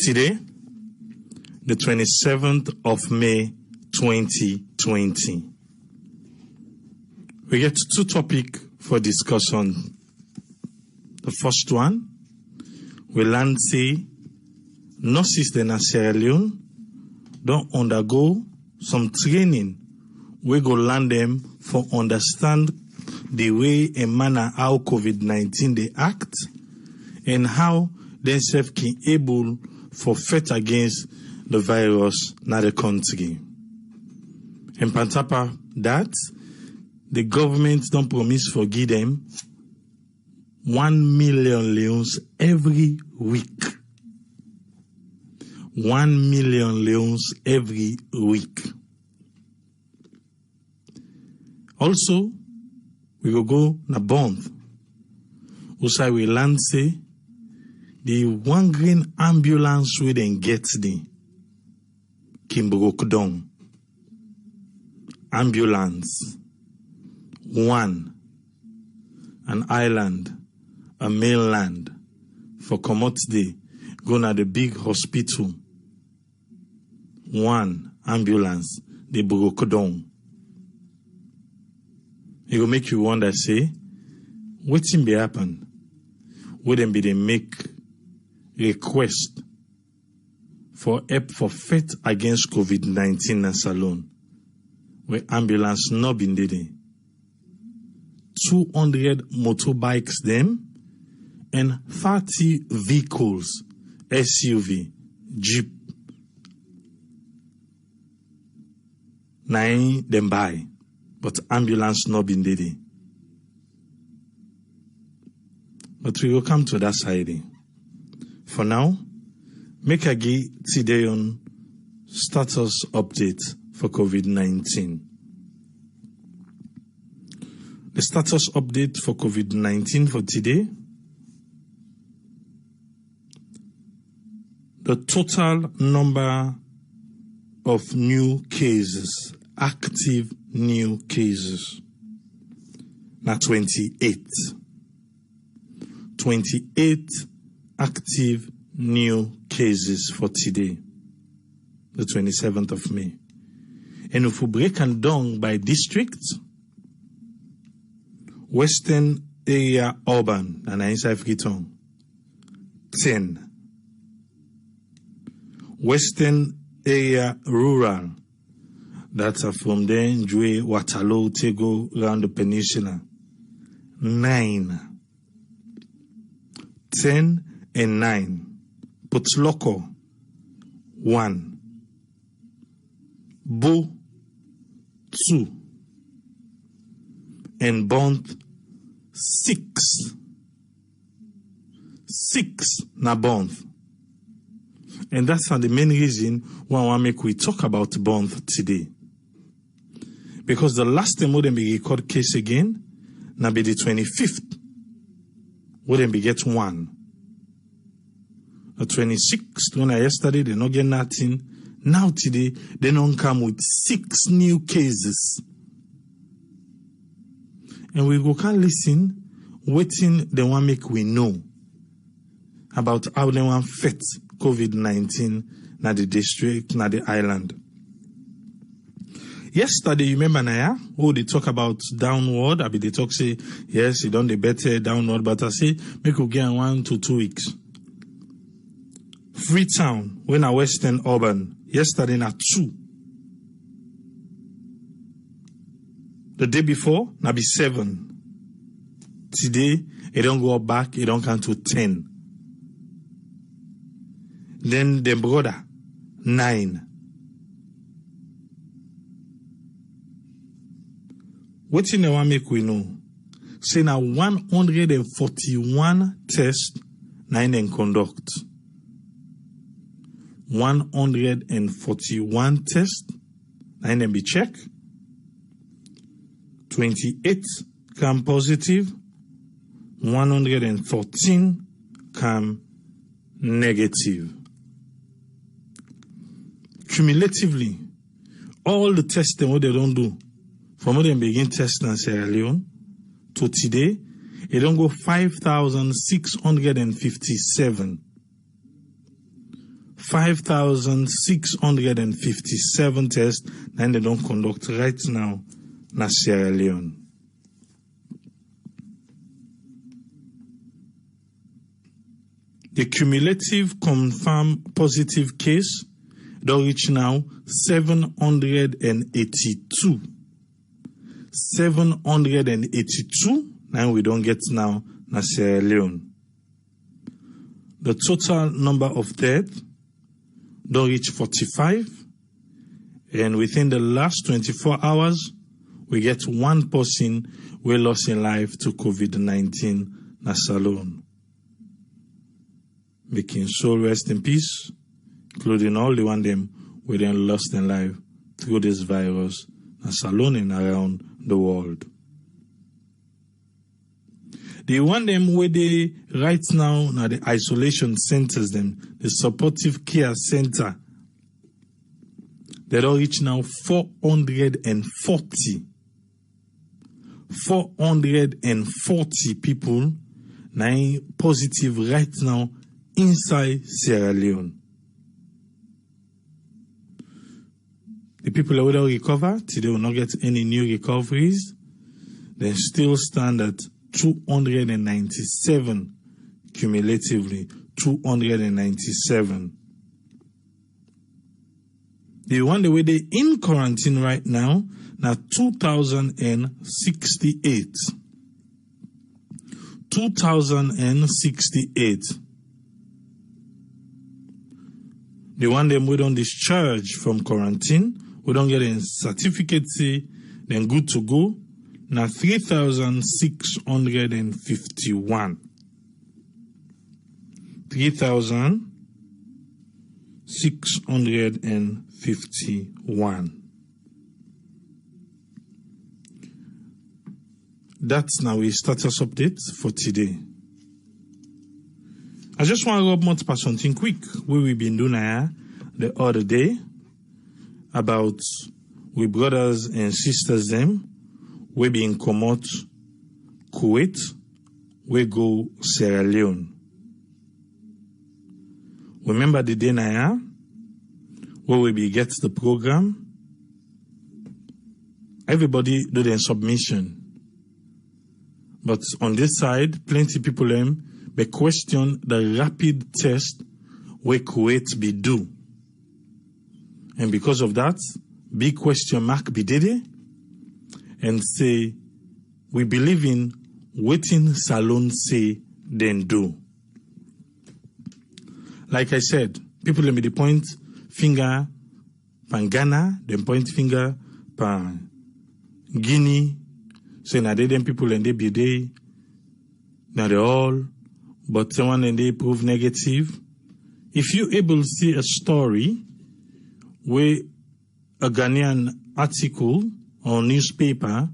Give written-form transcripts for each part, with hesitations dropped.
Today, the 27th of May, 2020. We get two topics for discussion. The first one, we learn say nurses in Sierra Leone don't undergo some training. We go learn them for understand the way and manner how COVID-19 they act and how themselves can able for fight against the virus in the country. And pantapa that the government don't promise for give them 1 million leons every week. 1 million leons every week. Also, we will go na Bonthe. Also, we learn say the one green ambulance we then get the can broke down. Ambulance. One. An island. A mainland. For commodity. Go na the big hospital. One ambulance. They broke down. It will make you wonder, say, what's in be happen? Wouldn't be they make request for help for fight against COVID-19 in Salone, where ambulance not been did. 200 motorbikes them and 30 vehicles, SUV, Jeep, 9 them buy. But ambulance not been did. But we will come to that side. For now, make a give today on status update for COVID-19. The status update for COVID-19 for today. The total number of new cases, active new cases, now 28. 28 active new cases for today, the 27th of May. And if we break them down by district, Western area urban, and inside Freetown, 10. Western area rural, that's from there, Njue, Waterloo, Tego, around the peninsula. 9. 10 and 9. Putloko, 1. Bo, 2. And Bonthe, 6. 6 na Bonthe. And that's the main reason why I want to make we talk about Bonthe today. Because the last time we be record case again, now be the 25th. We then be get 1. The 26th, when yesterday, they not get nothing. Now today, they don't come with 6 new cases. And we go can listen, waiting they want make we know about how they want fit COVID-19 na the district, na the island. Yesterday, you remember Naya? Oh, they talk about downward. I mean, they talk say, yes, you done the better downward, but I say, make you get 1 to 2 weeks. Freetown, when a Western urban, yesterday na 2. The day before, na be 7. Today, it don't go back, it don't come to 10. Then the brother, 9. What in the one make we know? Say now 141 tests, 9 and conduct. 141 tests, 9 and be check. 28 come positive. 113 come negative. Cumulatively, all the testing what they don't do, from when they begin testing in Sierra Leone to today, it don't go 5,657. 5,657 tests and they don't conduct right now in Sierra Leone. The cumulative confirmed positive case don't reach now 782. 782 now we don't get now in Sierra Leone. The total number of deaths don't reach 45, and within the last 24 hours, we get one person we lost in life to COVID-19 na Salone. Making soul rest in peace, including all the one them we then lost in life through this virus na Salone and around the world. The one them where they right now the isolation centers them, the supportive care center, they don't reach now 440. 440 people now positive right now inside Sierra Leone. The people that will recover, today will not get any new recoveries. They still stand at 297 cumulatively, 297. The one the way they in quarantine right now, now 2,068. 2,068. The one them we don't discharge from quarantine, we don't get a certificate say, then good to go. Now 3,651. 3,651. That's now a status update for today. I just want to rub more about something quick. We've been doing the other day about we brothers and sisters them. We being Komot, Kuwait, we go Sierra Leone. Remember the day now where we be get the program? Everybody do their submission. But on this side, plenty people they question the rapid test where Kuwait be do. And because of that, big question mark be did it. And say, we believe in waiting Salone say, then do. Like I said, people let me the point finger pan Ghana, then point finger pan Guinea. So now they them people and they be they. Now they all, but someone and they prove negative. If you able to see a story where a Ghanaian article or newspaper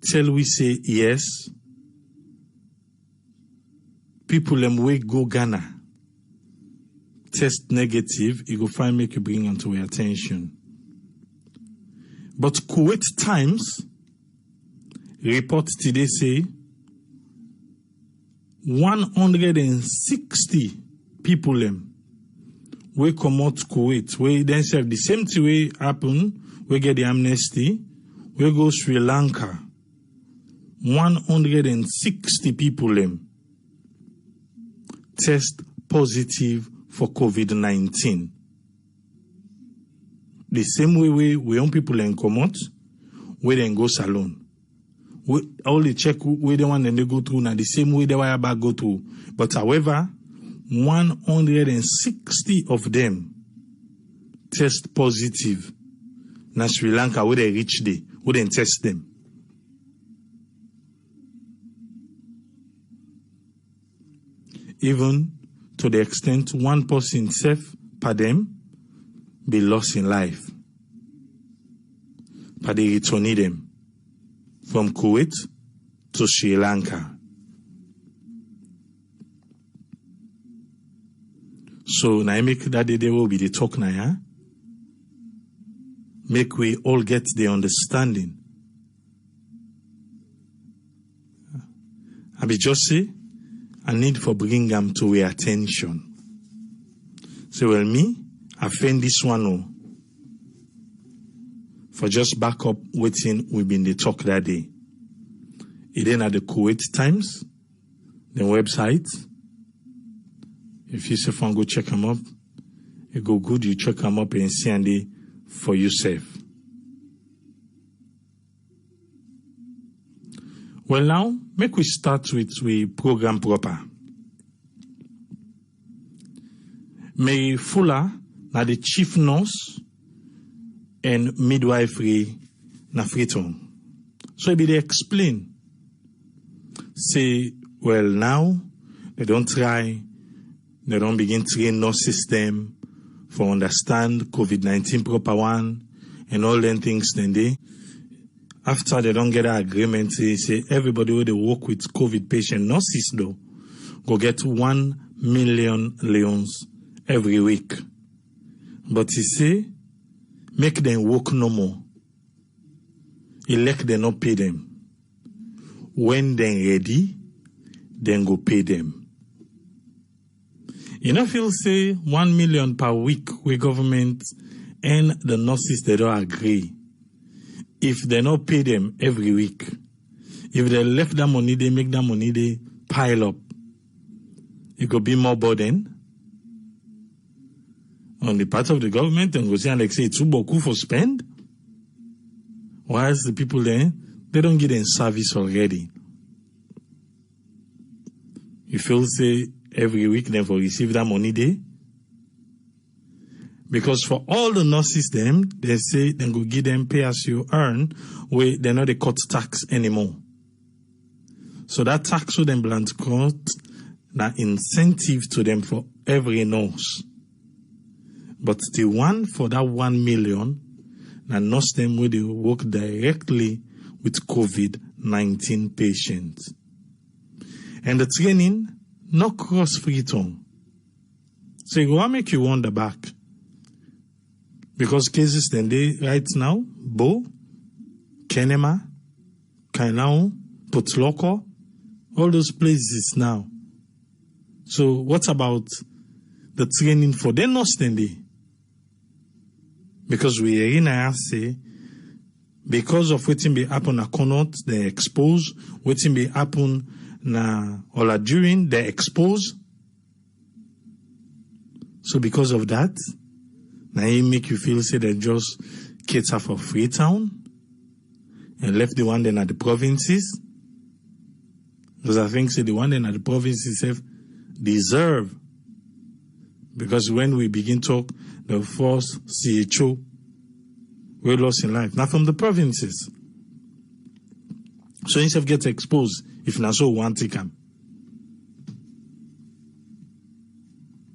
tell we say yes, people them way go Ghana test negative, it go find make you bring onto your attention. But Kuwait Times report today say 160 people them we come out Kuwait, we then say the same thing way happen, we get the amnesty. We go Sri Lanka. 160 people test positive for COVID-19. The same way we young people come out, we then go Salone. We only check where the one and they go through now the same way they were about go through. But however, 160 of them test positive. Now Sri Lanka where they reach there. Wouldn't test them. Even to the extent one person safe per them be lost in life. But they return them from Kuwait to Sri Lanka. So now make that day will be the talk now, yeah? Make we all get the understanding. I be just say, I need for bringing them to our attention. Say, well, me, I find this one for just back up waiting we been the talk that day. It then at the Kuwait Times, the website. If you say go check them up, it go good, you check them up and see and they for yourself. Well now, make we start with we program proper. Mary Fuller, na the chief nurse and midwifery na Freetown. So it be they explain. Say, well now, they don't begin train nurse system for understand COVID-19 proper one and all them things then they. After they don't get an agreement, they say everybody who they work with COVID patient nurses though, go get 1 million leons every week. But he say, make them work no more. Elect them not pay them. When they're ready, then go pay them. You know, if you'll say 1 million per week with government and the nurses, they don't agree. If they not pay them every week, if they left that money, they make that money, they pile up. It could be more burden on the part of the government and go say, like say, it's too beaucoup for spend. Whilst the people there, they don't get in service already. If you'll say every week, then for receive that money there. Because for all the nurses them, they say they go give them pay as you earn, where they know they cut tax anymore. So that tax will then blunt cut, that incentive to them for every nurse. But the one for that 1 million, that nurse them where they work directly with COVID-19 patients. And the training, no cross Freetown. So it will make you wonder back. Because cases then they right now, Bo, Kenema, Kainau, Potloko, all those places now. So what about the training for them not standing? Because we are in a say, because of what be happen na cannot, they expose, what be happen na or during they expose. So because of that, now it make you feel say they just cater for Freetown and left the one then at the provinces. Because I think say the one then at the provinces have deserve. Because when we begin talk, the first CHO we lost in life, not from the provinces. So instead of get exposed, if not so one take them.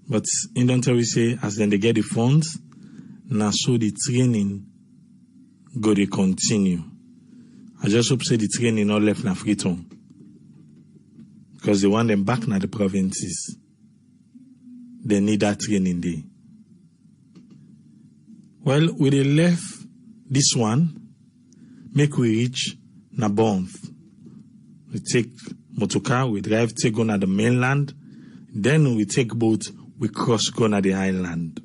But in don't we say as then they get the funds, now so the training go to continue. I just hope say the training not left na Freetown. Because they want them back na the provinces. They need that training there. Well, we they left this one, make we reach na Bonthe. We take motorcar, we drive, take go na the mainland. Then we take boat, we cross go na the island.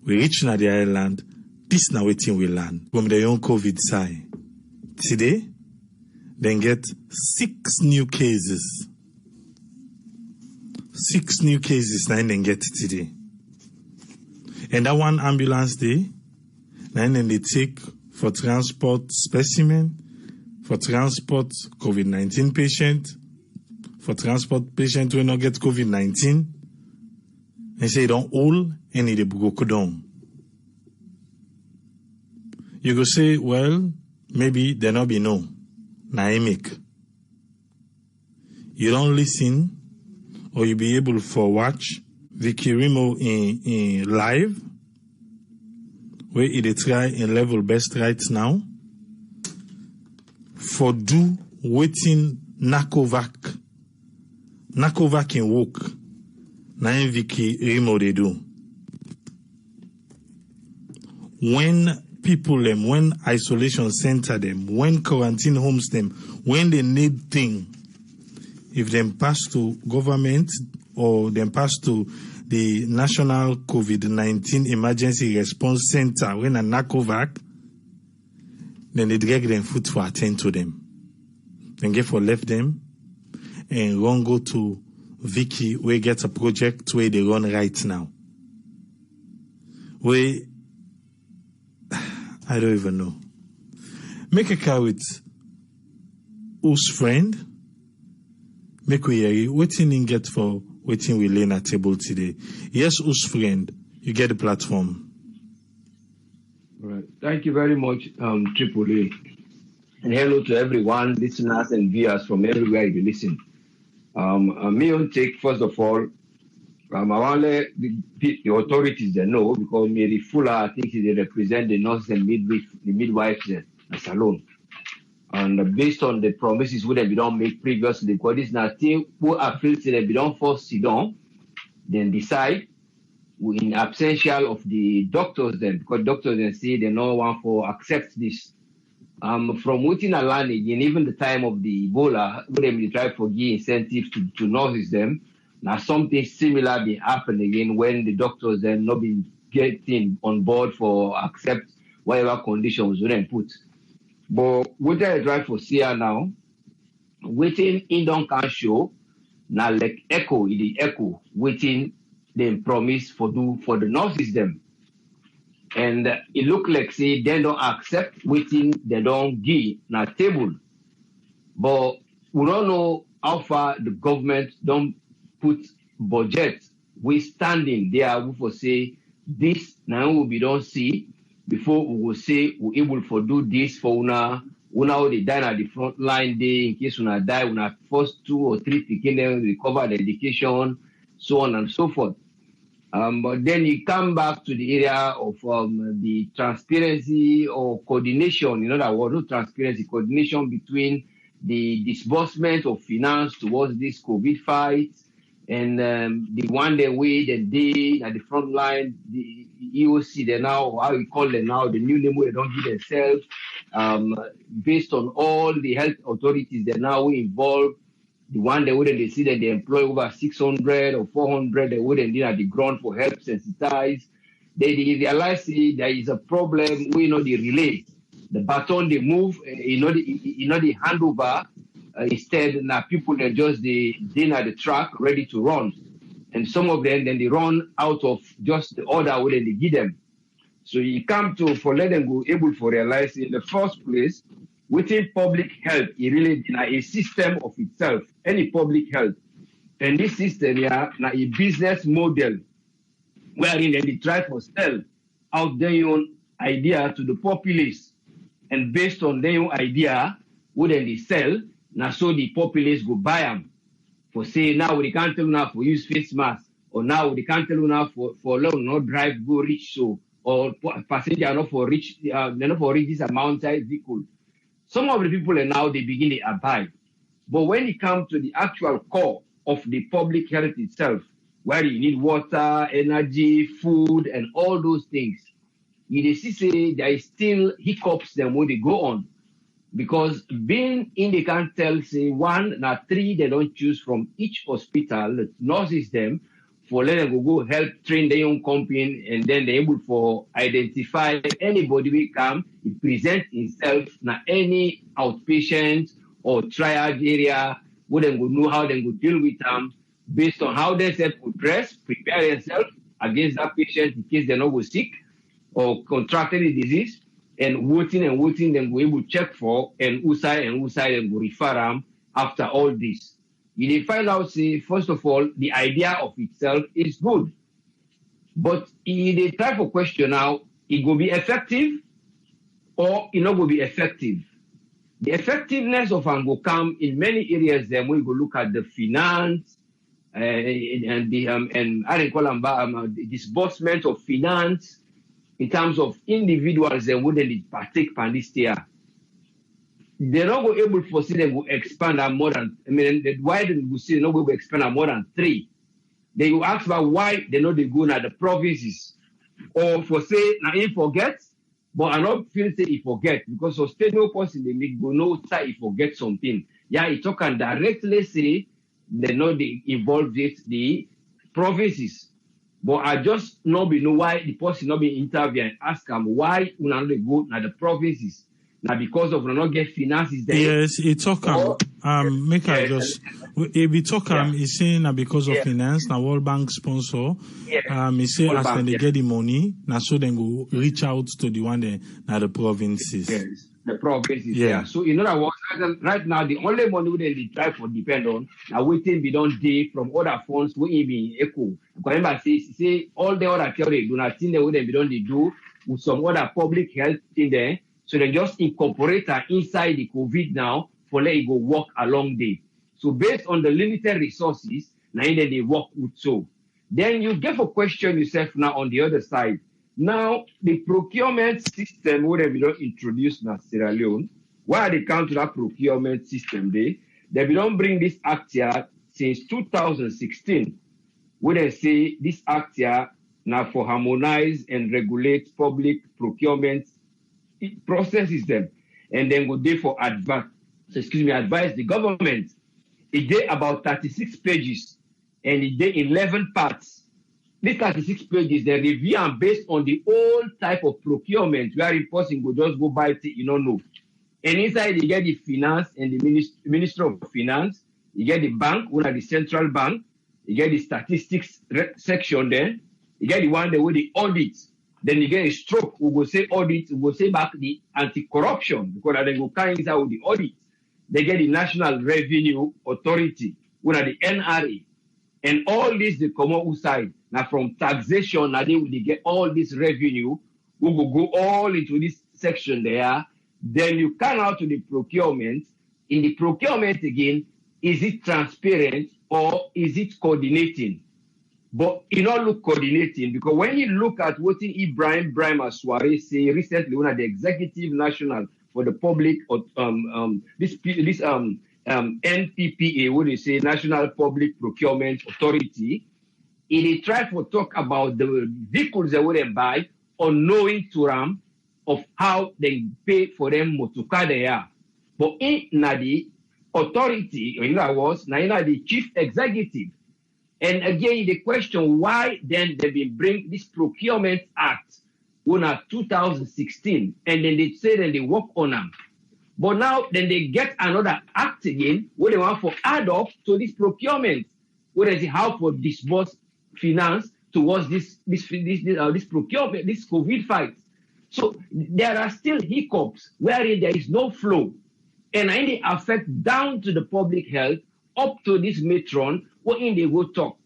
We reach na the island, this na waiting we land. From the young COVID side. Today, then get 6 new cases. 6 new cases now then get today. And that one ambulance day, then they take for transport specimen, for transport COVID-19 patient, for transport patient who not get COVID-19. They say don't all any they broke down. You go say, well, maybe there not be no. Naimic. You don't listen or you be able to watch Vicky Rimo in live where it try in level best right now for do waiting Nakovac in work. Na Vicky Rimo they do. When people them, when isolation center them, when quarantine homes them, when they need thing, if them pass to government or them pass to the National COVID-19 Emergency Response Center, when a NACOVAC, then they drag them foot for attend to them. Then get for left them and run go to Vicky, where get a project where they run right now. Where, I don't even know. Make a car with whose friend? Make we hear you. What you get for waiting we learn at table today? Yes, whose friend? You get the platform. All right. Thank you very much, Triple A. And hello to everyone, listeners and viewers from everywhere you listen. Me on take, first of all, I want to let the authorities they know, because Mary Fuller, I think they represent the nurses and midwives at Salone. And based on the promises we don't make previously, because this now thing who appeal to them, we don't force sit down, then decide in absentia of the doctors then, because doctors then say they no want for accept this. From within a landing, and even the time of the Ebola, when they try to give incentives to nurses them, now something similar be happen again when the doctors then not been getting on board for accept whatever conditions we then put. But what I try for here now, waiting in don't can show now like echo waiting them promise for the nurses them. And it look like say they don't accept waiting they don't give na table. But we don't know how far the government don't put budget we standing there we for say this now we don't see before we will say we're able to do this for una they die at the front line day in case una die una first 2 or 3 picking them recover the education, so on and so forth. But then you come back to the area of the transparency or coordination, in other words, no transparency, coordination between the disbursement of finance towards this COVID fight and the one day way that they at the front line, the EOC, they now, how we call them now, the new name they don't give themselves, based on all the health authorities that now we involved. The one they wouldn't they see that they employ over 600 or 400, they wouldn't need at the ground for help sensitize. They realize there is a problem. We know the relay, the baton they move, the handover. Instead, now people they just they at the track ready to run, and some of them then they run out of just the order wouldn't they give them. So you come to for let them go able to realize in the first place. Within public health, it really is a system of itself, any public health. And this system is a business model wherein they try to sell out their own idea to the populace. And based on their own idea, what they sell, now so the populace go buy them. For say, now we can't tell now for use face mask, or now we can't tell now for long not drive, go reach so, or passenger not for reach, not for reach this amount size vehicle. Some of the people are now, they begin to abide. But when it comes to the actual core of the public health itself, where you need water, energy, food, and all those things, you see say there is still hiccups them when they go on. Because being in the can't tell, say 1 or 3, they don't choose from each hospital, the nurses them, for let them go help train their own company, and then they're able for identify anybody will come, he present himself na any outpatient or triage area, where they go know how they go deal with them based on how they self would dress, prepare themselves against that patient in case they're not go sick or contracted the disease, and waiting them go able to check for and who side and go refer them after all this. You find out, say, first of all, the idea of itself is good. But in the type of question now, it will be effective or it not will be effective. The effectiveness of and will come in many areas. Then we go look at the finance and I didn't call them the disbursement of finance in terms of individuals that wouldn't partake in this year. They're not going able to foresee them will expand more than, why they will see they're not going to expand more than 3. They will ask about why they know they go now the provinces. Or for say, now he forgets, but I don't feel say he forget because sustainable person they make go no say he forget something. Yeah, he talk and directly say they know they involve with the provinces. But I just not be know why the person not be intervene and ask them why we not go na the provinces. Now because of we not get finances there. Yes, it talk make I just if we talk is saying that because of finance, now World Bank sponsor. He say World as Bank, then they get the money, now so then go reach out to the one there now the provinces. Yes, the provinces. Yeah. So in other words, right now the only money they try for depend on now waiting be done day from other funds we be echo. Remember say all the other theory do not think they would be done they do with some other public health in there. So they just incorporate her inside the COVID now for let it go work along day. So based on the limited resources, now they work with so. Then you get a question yourself now on the other side. Now, the procurement system would have been introduced in Sierra Leone. Why they come to that procurement system? They don't bring this act here since 2016. Would they say this act here now for harmonize and regulate public procurement processes them, and then go there for advise the government. It did about 36 pages, and it did 11 parts. These 36 pages, they review and based on the old type of procurement, where a person will just go buy it, you don't know. And inside, you get the finance and the Minister of Finance, you get the bank, one of the central bank, you get the statistics section there, you get the one that with the audit. Then you get a stroke, we will say audit, we will say back the anti-corruption, because they go carry inside with the audit. They get the National Revenue Authority, one of the NRA. And all this, they come out outside. Now from taxation, now they will get all this revenue. We will go all into this section there. Then you come out to the procurement. In the procurement again, is it transparent or is it coordinating? But it not look coordinating, because when you look at what Ibrahim Aswari say recently, one of the executive national for the public, this NPPA, what they say, National Public Procurement Authority, they try to talk about the vehicles they would buy, unknowing to them of how they pay for them motoka they are. But in the authority, in other words, now the chief executive. And again, the question, why then they will bring this Procurement Act in 2016, and then they say that they work on them. But now, then they get another act again, where they want to add up to this procurement, where they say how to disburse finance towards this procurement, this COVID fight. So there are still hiccups wherein there is no flow, and they affect down to the public health, up to this matron, wherein they go talk.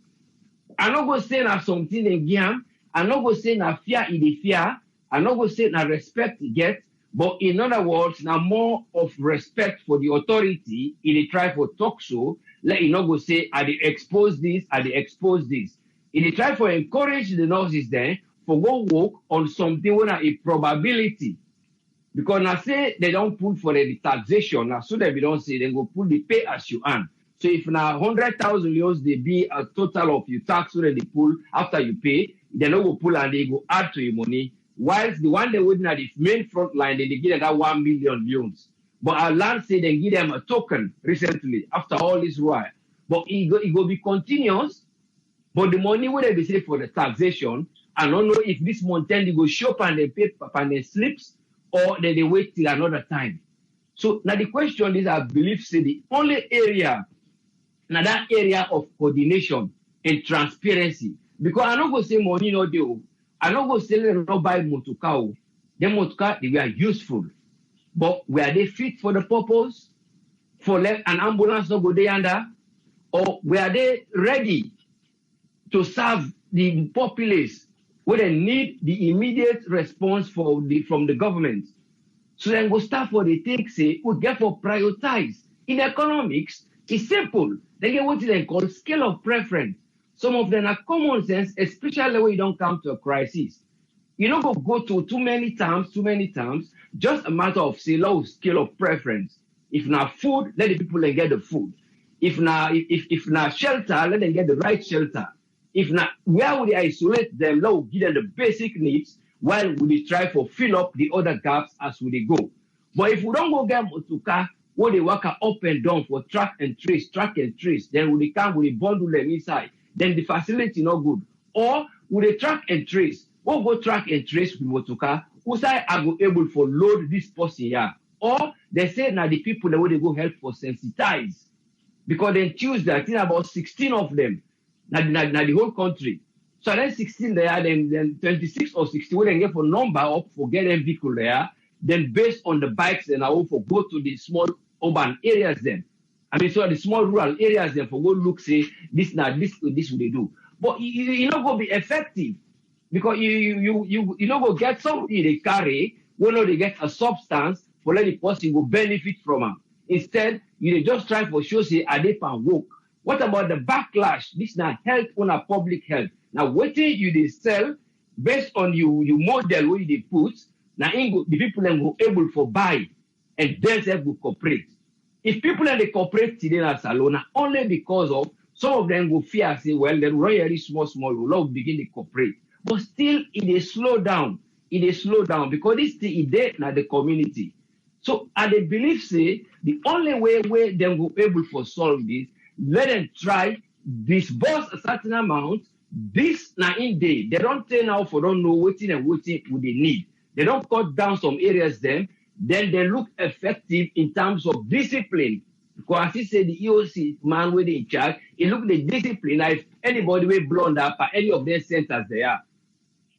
I not go say na something again. I not go say na fear in the fear. I not go say na respect get. But in other words, now more of respect for the authority in the try for talk so. Let you not go say I they expose this, I they expose this. In the try for encourage the nurses then for go work on something when a probability. Because now say they don't pull for the taxation, now so that we don't say they go pull the pay as you earn. So if now 100,000 euros they be a total of your tax so that they pull after you pay, they don't go pull and they go add to your money. Whilst the one they wouldn't have the main front line, they give them that 1 million loans. But our land say they give them a token recently after all this while. But it go be continuous. But the money would they be saved for the taxation. I don't know if this month then they go shop and they pay and they slips, or then they wait till another time. So now the question is, I believe, say the only area, now that area of coordination and transparency, because I don't go say money no deal. I don't go say them not buy motoka. The motoka they were useful, but were they fit for the purpose? For an ambulance not go there under, or were they ready to serve the populace where they need the immediate response from the government? So then go start for the thing say we get for prioritize. In economics, it's simple. They get what they call scale of preference. Some of them are common sense, especially when you don't come to a crisis. You don't go to too many times, just a matter of say low scale of preference. If not food, let the people get the food. If not shelter, let them get the right shelter. If not, where would they isolate them? Let give them the basic needs, while we try to fill up the other gaps as we go. But if we don't go get motoka, where they work up and down for track and trace, then we come with a bundle them inside. Then the facility not good. Or With the track and trace, we'll go track and trace with motoka. Who say I go able for load this person here? Or they say now the people that will go help for sensitize. Because they choose that, I think about 16 of them, now the whole country. So then 16 there, then 26 or 60, we then get for number up for get them vehicle there. Then based on the bikes, then I will for go to the small urban areas then. I mean, so the small rural areas then for go look, say, this will they do. But you not going to be effective because you not going to get something they carry, when they get a substance for let the person go benefit from them. Instead, you just try for sure, say, are they can work? What about the backlash? This is not health on a public health. Now, what you they sell based on you model where they put, now the people then go able for buy and themselves will cooperate. If people and they cooperate today in Salone, only because of some of them will fear, say, well, then really small, will begin to cooperate. But still, it is slow down. It is slow down because this thing is there in the community. So, I they believe, say, the only way where they will be able to solve this, let them try disburse a certain amount. This now in day, they don't turn out for don't know what and what they need. They don't cut down some areas then they look effective in terms of discipline. Because as he said, the EOC man with in charge, he look the discipline. Now, if anybody will blunder by any of their centers there,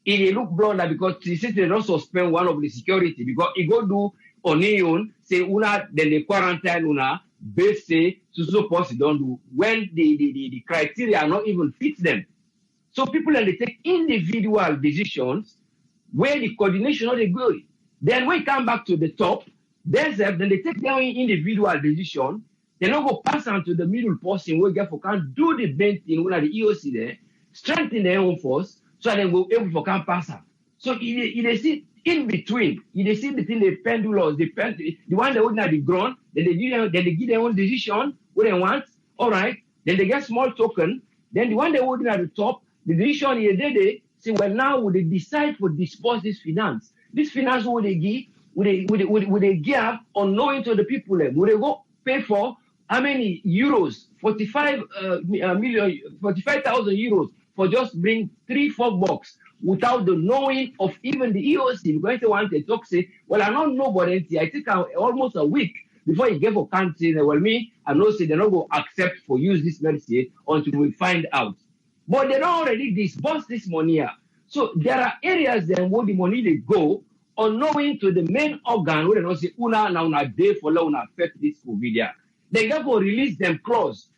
it look blunder because the system don't suspend one of the security because he go do on own, say una then the quarantine una base say so possible don't do when the criteria are not even fit them. So people then they take individual decisions where the coordination of the good. Then we come back to the top, then they take their individual decision, they don't go pass on to the middle person where get for can do the main thing when the EOC there, strengthen their own force, so they go able for can pass on. So they see in between, they see between the pendulums, the one that would not the ground, then they give their own decision what they want, all right, then they get small token, then the one that would at the top, the decision they say, well, now would they decide to disperse this finance? This finance would they give, would they give unknowing to the people? Would they go pay for how many euros? 45,000 euros for just bring 3-4 bucks without the knowing of even the EOC. Because they want to talk, say, well, I don't know about it. I think almost a week before you give a country, well, me, I know say they're not going to accept for use this medicine until we find out. But they don't already disburse this money here. So there are areas then where the money they go unknowing to the main organ where they don't say una day for una affect this COVID. They got to release them clause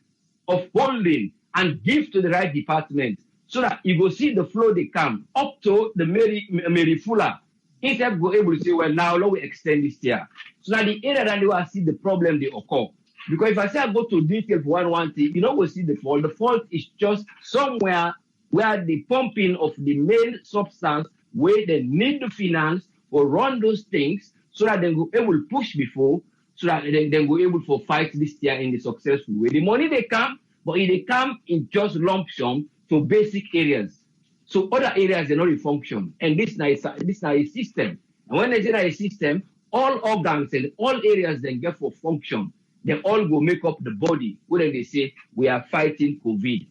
of holding and give to the right department so that you go see the flow they come up to the Mary Fuller. Instead of go able to say, well, now let we extend this here. So that the area that they will see the problem they occur. Because if I say I go to detail for one thing, you know we'll see the fault. The fault is just somewhere where the pumping of the main substance where they need the finance or run those things so that they go able to push before, so that they go able to fight this year in the successful way. The money they come, but they come in just lump sum to basic areas. So other areas they not function. And this now is a system. And when they say a system, all organs and all areas then get for function. They all go make up the body where they say we are fighting COVID.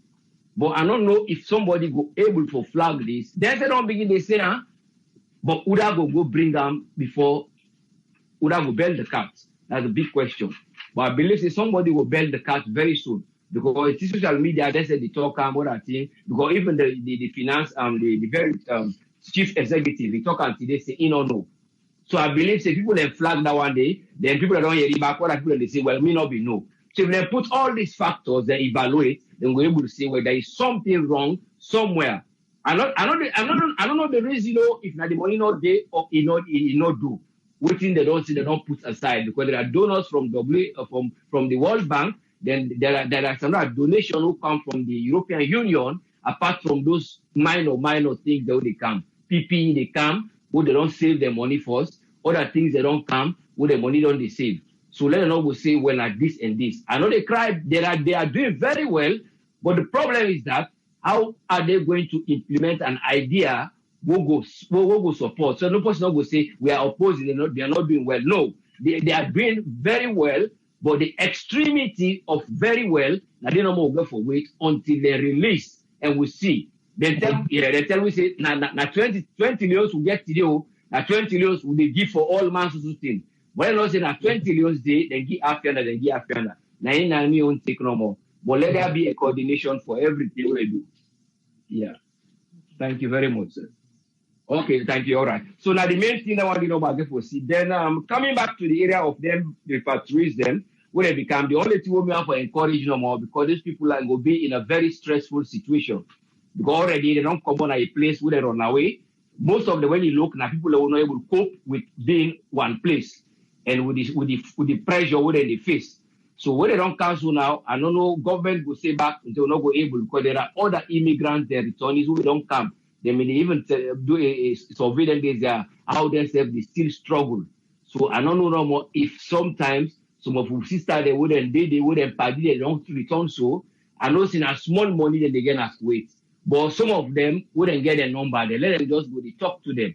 But I don't know if somebody go able to flag this. Then they don't begin to say, but Uda go bring them before Uda go bail the cat. That's a big question. But I believe that somebody will bail the cat very soon. Because it's social media, they say the talk and what I think. Because even the finance the very chief executive, the talk until they say, no. So I believe say people then flag that one day, then people that don't hear it back, what people they say, well, may not be no. So if they put all these factors, they evaluate, then we're able to say, well, there is something wrong somewhere. I don't know the reason, if not the money not there or it not do. Waiting they don't see, they don't put aside because there are donors from the World Bank. Then there are some donations who come from the European Union. Apart from those minor things that they come, PPE they come, who they don't save their money first. Other things they don't come, who the money don't they save. So let them know say, well, like this and this. I know they cry, they are doing very well, but the problem is that how are they going to implement an idea who go support? So no person will say we are opposing, they are not doing well. No, they are doing very well, but the extremity of very well, now they no more go for wait until they release and we see. They tell we say, na 20 millions we get today, na 20 millions we they give for all man thing. When I say na 20 millions they give after that, then give after that. Now in me won't take no more. But let there be a coordination for everything we do. Yeah. Thank you very much, sir. Okay, thank you. All right. So now the main thing I want to know about the then coming back to the area of them repatriate them, where they become the only thing we have for encourage no more because these people are going to be in a very stressful situation. Because already they don't come on a place where they run away. Most of the when you look now, people are not able to cope with being one place and with the pressure where they face. So when they don't cancel now, I don't know, government will say back until not go able because there are other immigrants, the returnees who don't come. They may even do a surveillance how themselves they still struggle. So I don't know no more if sometimes some of our sisters they wouldn't party, they don't return so. I know in a small money then they get as wait. But some of them wouldn't get a number. They let them just go, they talk to them.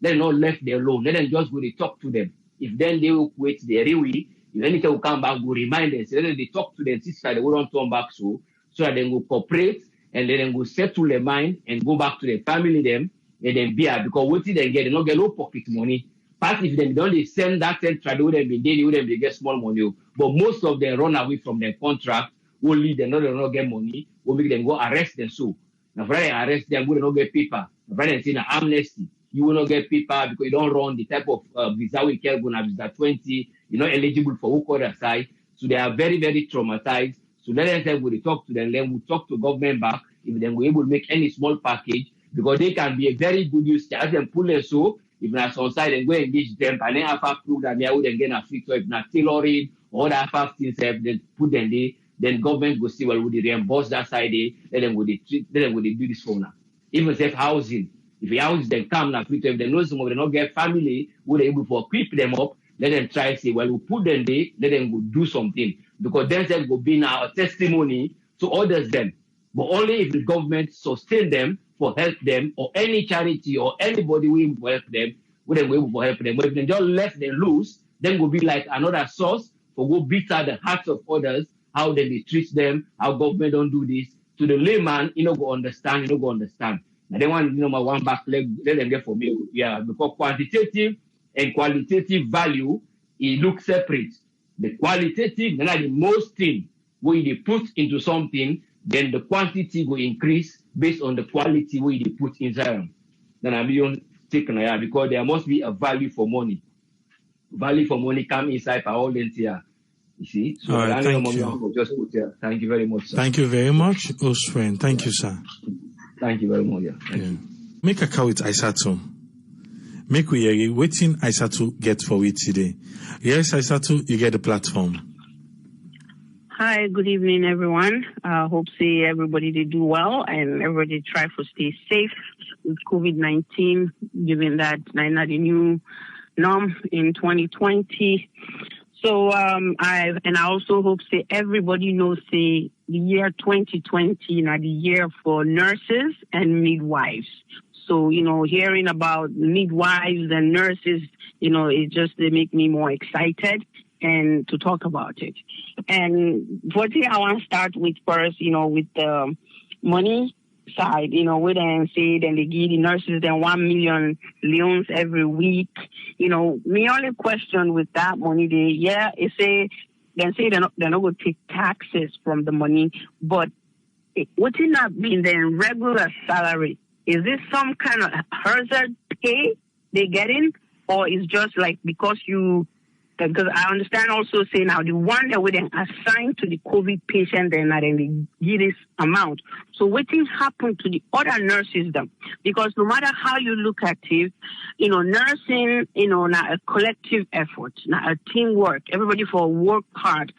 Let them not left them alone. Let them just go, they talk to them. If then they will wait their way, if anything will come back, go remind them. So then they talk to them, sister, they wouldn't turn back so that they will cooperate and then go settle their mind and go back to their family them and then be out. Because what did they get? They don't get no pocket money. But if they don't they send that central, they wouldn't be daily, wouldn't be get small money. But most of them run away from their contract, will lead them, not get money, will make them go arrest them so. Now, Friday arrest them, will not get paper. Friday say an amnesty. You will not get paper because you don't run the type of visa we care going to visa 20. You're not eligible for who other side. So they are very, very traumatized. So let us say we talk to them, then we talk to government back if they were able to make any small package because they can be a very good use. As them pull them so, if not on side and go engage them, and then after prove that they would get a fix. So if not tailoring or other half things, then put them there. Then government will see, well, would they reimburse that side there? Let them would do this for now. Even safe housing. If the house then come now, if they know some of them not get family, would they able to equip them up, let them try to say, well, we put them there, let them go do something. Because then they will be now a testimony to others then. But only if the government sustain them for help them, or any charity or anybody will help them, would they able to help them. But if they just let them loose, then will be like another source for go beat out the hearts of others, how they treat them, how government don't do this. To the layman, go understand, go understand. Now they want my one back leg, let them get for me. Yeah, because quantitative and qualitative value, it looks separate. The qualitative, then the most thing when they put into something, then the quantity will increase based on the quality we they put inside. Then I'm being taken here because there must be a value for money. Value for money come inside for all the here. You see? So all right, thank you. Just put here. Thank you very much, sir. Thank you very much, host friend. Thank you, sir. Thank you very much. Yeah. Thank you. Make a call with Aisatu. Make we hear waiting Aisatu get for it today. Yes, Aisatu, you get the platform. Hi, good evening, everyone. Hope see everybody they do well and everybody try to stay safe with COVID-19, given that now the new norm in 2020. So I also hope say everybody knows say the year 2020 now the year for nurses and midwives. So, hearing about midwives and nurses, it just they make me more excited and to talk about it. And what I want to start with first, with the money side, we then say then they give the nurses then 1 million leones every week. My only question with that money, they say they're not going to take taxes from the money, but would it not be then regular salary? Is this some kind of hazard pay they getting, or is just like because I understand also say now the one that we then assign to the COVID patient then they give this amount. So what things happen to the other nurses then? Because no matter how you look at it, nursing, not a collective effort, not a teamwork. Everybody for work hard,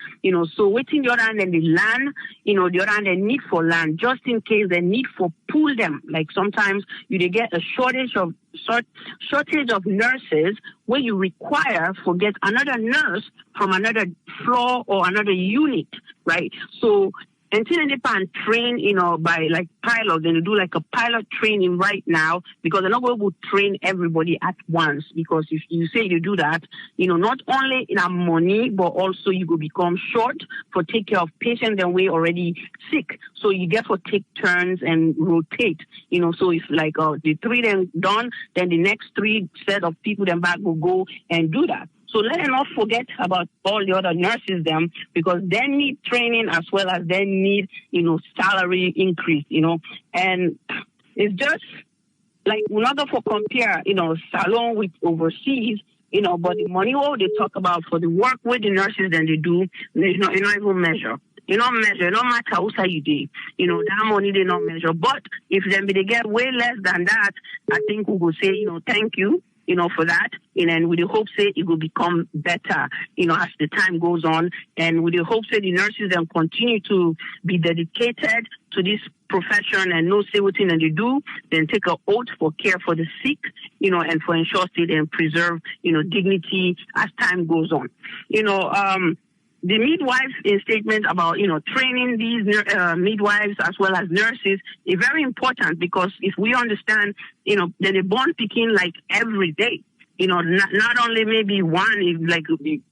so waiting the other hand and the land, the other hand they need for land, just in case they need for pool them. Like sometimes they get a shortage of nurses where you require for get another nurse from another floor or another unit, right? So and they can train, by like pilots, and they do like a pilot training right now, because they're not going to train everybody at once. Because if you say you do that, not only in our money, but also you will become short for take care of patients that we already sick. So you get to take turns and rotate, so if like the 3 then done, then the next 3 set of people then back will go and do that. So let us not forget about all the other nurses them, because they need training as well as they need, salary increase, and it's just like not for compare, Salone with overseas, but the money what they talk about for the work with the nurses then they do, you not even measure. You don't measure, no matter how say you do. That money they not measure. But if they get way less than that, I think we will say, thank you, for that. And with the hope say it will become better, as the time goes on. And with the hope say the nurses then continue to be dedicated to this profession and know say what thing that they do, then take an oath for care for the sick, and for ensure they then preserve, dignity as time goes on. The midwives' statement about, training these midwives as well as nurses is very important, because if we understand, that they born picking like every day, not only maybe one, like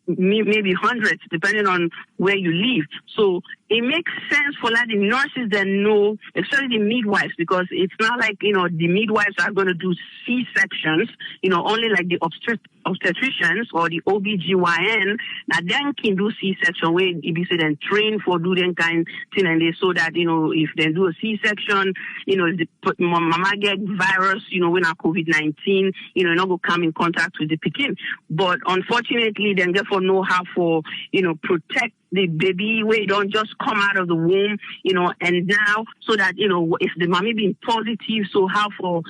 maybe hundreds, depending on where you live. So it makes sense for the nurses that know, especially the midwives, because it's not like, the midwives are going to do C-sections, only like the obstetricians or the OBGYN, that then can do C-section where it be said and train for doing kind thing, and they so that, if they do a C-section, if the mama get virus, when our COVID-19, not go come in contact with the pikin. But unfortunately, then therefore know how for, protect the baby where it don't just come out of the womb, and now so that, if the mommy being positive, so how for,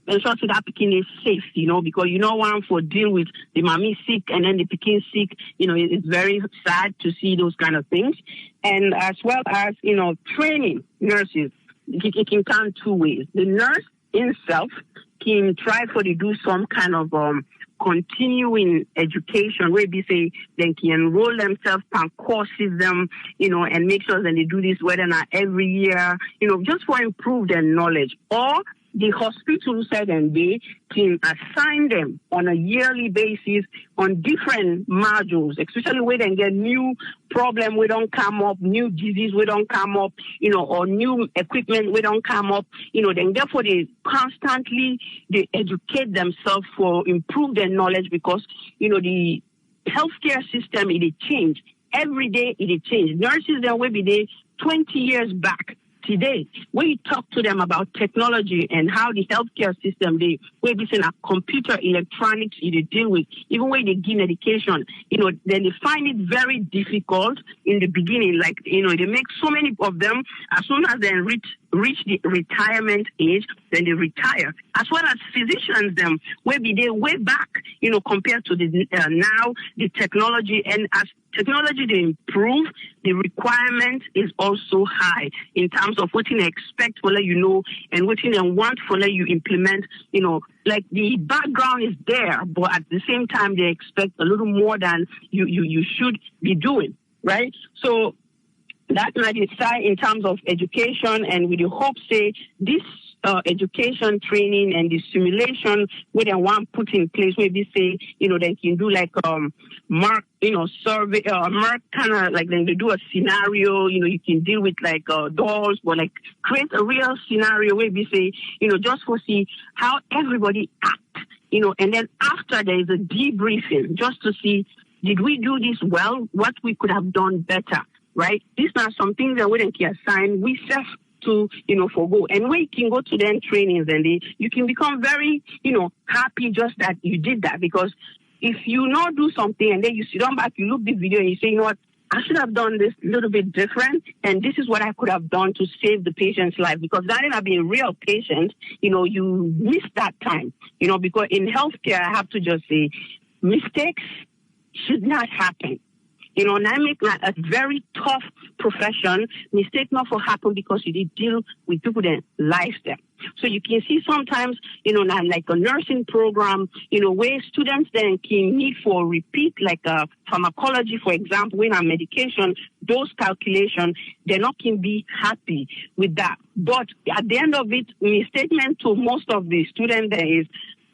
ensure that pikin is safe, because you don't want for deal with the mommy sick and then the pikin sick, it's very sad to see those kind of things. And as well as, training nurses, it can come 2 ways. The nurse himself can try for to do some kind of continuing education where they say they can enroll themselves and courses them, and make sure that they do this whether or not every year, just for improve their knowledge. Or the hospital said and they can assign them on a yearly basis on different modules, especially where they get new problem we don't come up, new disease we don't come up, or new equipment we don't come up, then therefore they constantly they educate themselves for improve their knowledge, because the healthcare system it changed every day. It changed. Nurses then will be there 20 years back. Today, when you talk to them about technology and how the healthcare system, they in a computer, electronics, they deal with, even when they give medication, then they find it very difficult in the beginning. Like, they make so many of them, as soon as they reach the retirement age, then they retire. As well as physicians, them, where be they way back, compared to the now, the technology. And as technology they improve, the requirement is also high in terms of what they expect for and what they want for you implement. Like the background is there, but at the same time they expect a little more than you should be doing, right? So that might decide in terms of education, and with the hope say this education training and the simulation where they want put in place where they say, they can do like mark, survey, mark kind of like then they do a scenario, you can deal with like dolls, but like create a real scenario where we say, just for see how everybody act, and then after there is a debriefing just to see, did we do this well? What we could have done better, right? These are some things that we can assign. We self to, forgo. And when you can go to them trainings and you can become very, happy just that you did that. Because if you not do something and then you sit down back, you look the video and you say, what, I should have done this a little bit different. And this is what I could have done to save the patient's life. Because that ain't be a real patient, you miss that time, because in healthcare, I have to just say mistakes should not happen. Now make a very tough profession. Mistake not for happen because you did deal with people that lives there. So you can see sometimes, like a nursing program, where students then can need for repeat, like pharmacology, for example, when on medication, those calculations, they're not can be happy with that. But at the end of it, my statement to most of the students there is,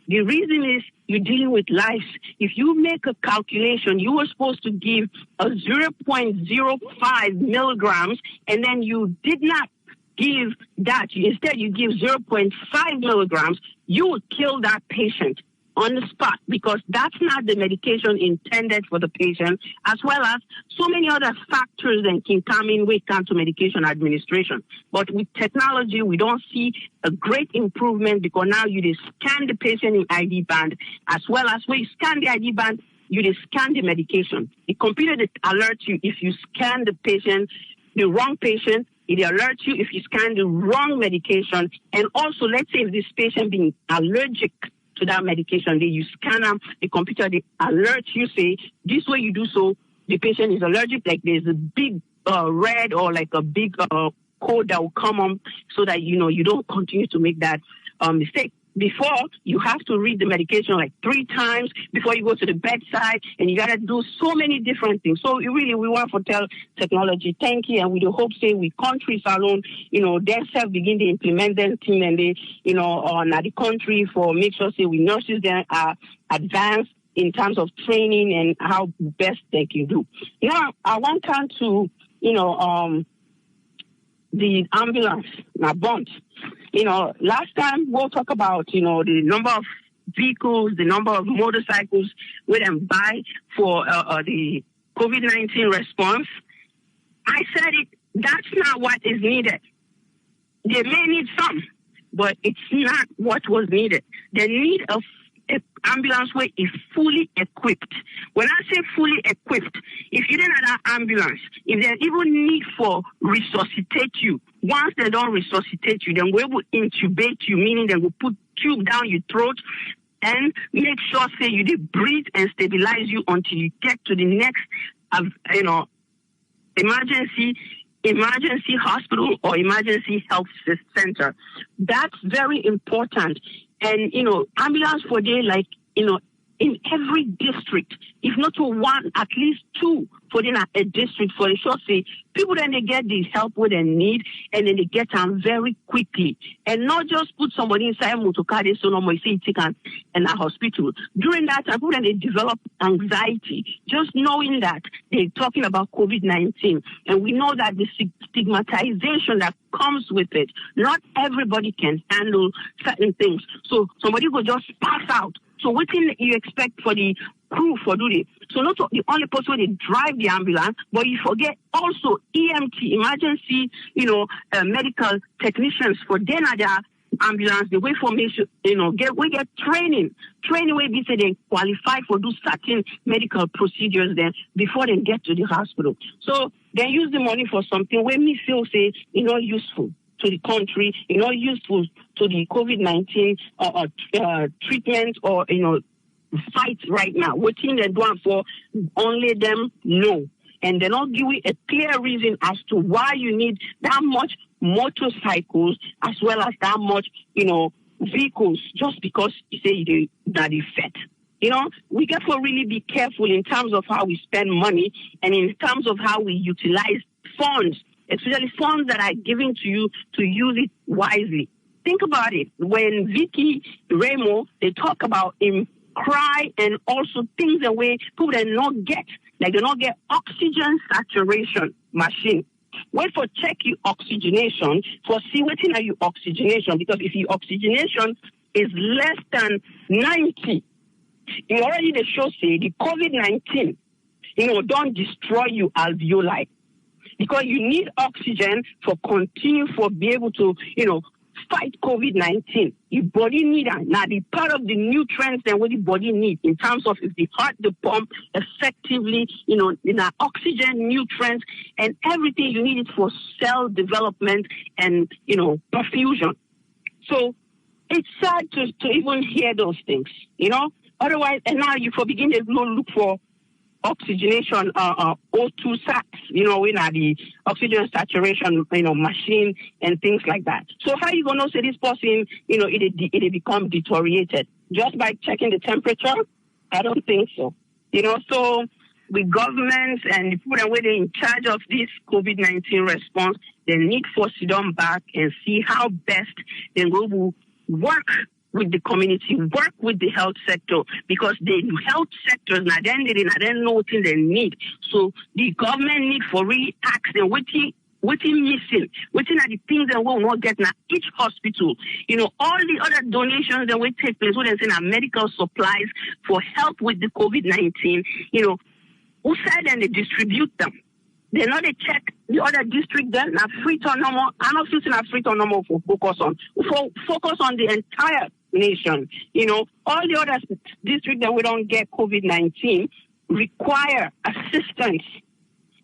the reason is you're dealing with lives. If you make a calculation, you were supposed to give a 0.05 milligrams, and then you did not give that. Instead, you give 0.5 milligrams, you will kill that patient on the spot because that's not the medication intended for the patient, as well as so many other factors that can come in when it comes to medication administration. But with technology, we don't see a great improvement because now you just scan the patient in ID band, as well as when you scan the ID band, you just scan the medication. The computer alerts you if you scan the patient, the wrong patient. It alerts you if you scan the wrong medication. And also, let's say if this patient being allergic to that medication, then you scan them, the computer, they alert you, say, this way you do so, the patient is allergic, like there's a big red or like a big code that will come on so that, you don't continue to make that mistake. Before, you have to read the medication like 3 times before you go to the bedside, and you got to do so many different things. So really, we want to tell technology, thank you, and we do hope, say, we country Salone, themselves begin to implement them thing, and they, on the country for make sure, say, we nurses there are advanced in terms of training and how best they can do. I want to come to, the ambulance, now Bonthe. Last time we'll talk about, the number of vehicles, the number of motorcycles we then buy for the COVID-19 response. I said it, that's not what is needed. They may need some, but it's not what was needed. They need a ambulance where is fully equipped. When I say fully equipped, if you didn't have an ambulance, if they even need for resuscitate you, once they don't resuscitate you, then we will intubate you, meaning they will put tube down your throat and make sure, say, you did breathe and stabilize you until you get to the next, emergency hospital or emergency health center. That's very important. And, ambulance for day, like, in every district, if not to one, at least 2 for a district for the short say, people then they get the help where they need, and then they get them very quickly. And not just put somebody inside motorcar, so no more say take in a hospital. During that time, people then they develop anxiety, just knowing that they're talking about COVID-19. And we know that the stigmatization that comes with it, not everybody can handle certain things. So somebody will just pass out. So what can you expect for the crew for duty? So not the only person they drive the ambulance, but you forget also EMT, emergency, medical technicians for then at the ambulance, the way formation, we get training where they say they qualify for do certain medical procedures then before they get to the hospital. So they use the money for something where me feel say, useful to the country, useful to the COVID-19 treatment or, fight right now. What thing they're doing for only them know. And they're not giving a clear reason as to why you need that much motorcycles as well as that much, vehicles just because you say that is set. We got to really be careful in terms of how we spend money and in terms of how we utilize funds, especially funds that are given to you to use it wisely. Think about it. When Vicky Remo, they talk about him cry and also things the way people they not get, like they not get oxygen saturation machine. Wait for check your oxygenation for see what in your oxygenation, because if your oxygenation is less than 90, you already the show say the COVID-19, don't destroy you alveoli. Because you need oxygen for continue for be able to, fight COVID-19. Your body need that. Now, the part of the nutrients that what the body needs in terms of if the heart, the pump effectively, in our oxygen, nutrients, and everything you need it for cell development and, perfusion. So it's sad to even hear those things, Otherwise, and now you begin to look for oxygenation O2 sacks, you know, in the oxygen saturation, you know, machine and things like that. So how you gonna say this person, you know, it become deteriorated just by checking the temperature? I don't think so. You know, so with governments and the people that were in charge of this COVID-19 response, they need to sit down back and see how best they will work with the community, work with the health sector, because the health sectors, now they know what they need. So the government need for really ask them what missing, what are the things that we will not get now each hospital. You know, all the other donations that will take place, what they say, medical supplies for help with the COVID-19, you know, who said and they distribute them. They know they check the other district then, now free to normal. I'm not using a free to normal for focus on the entire nation. You know, all the other districts that we don't get COVID-19 require assistance.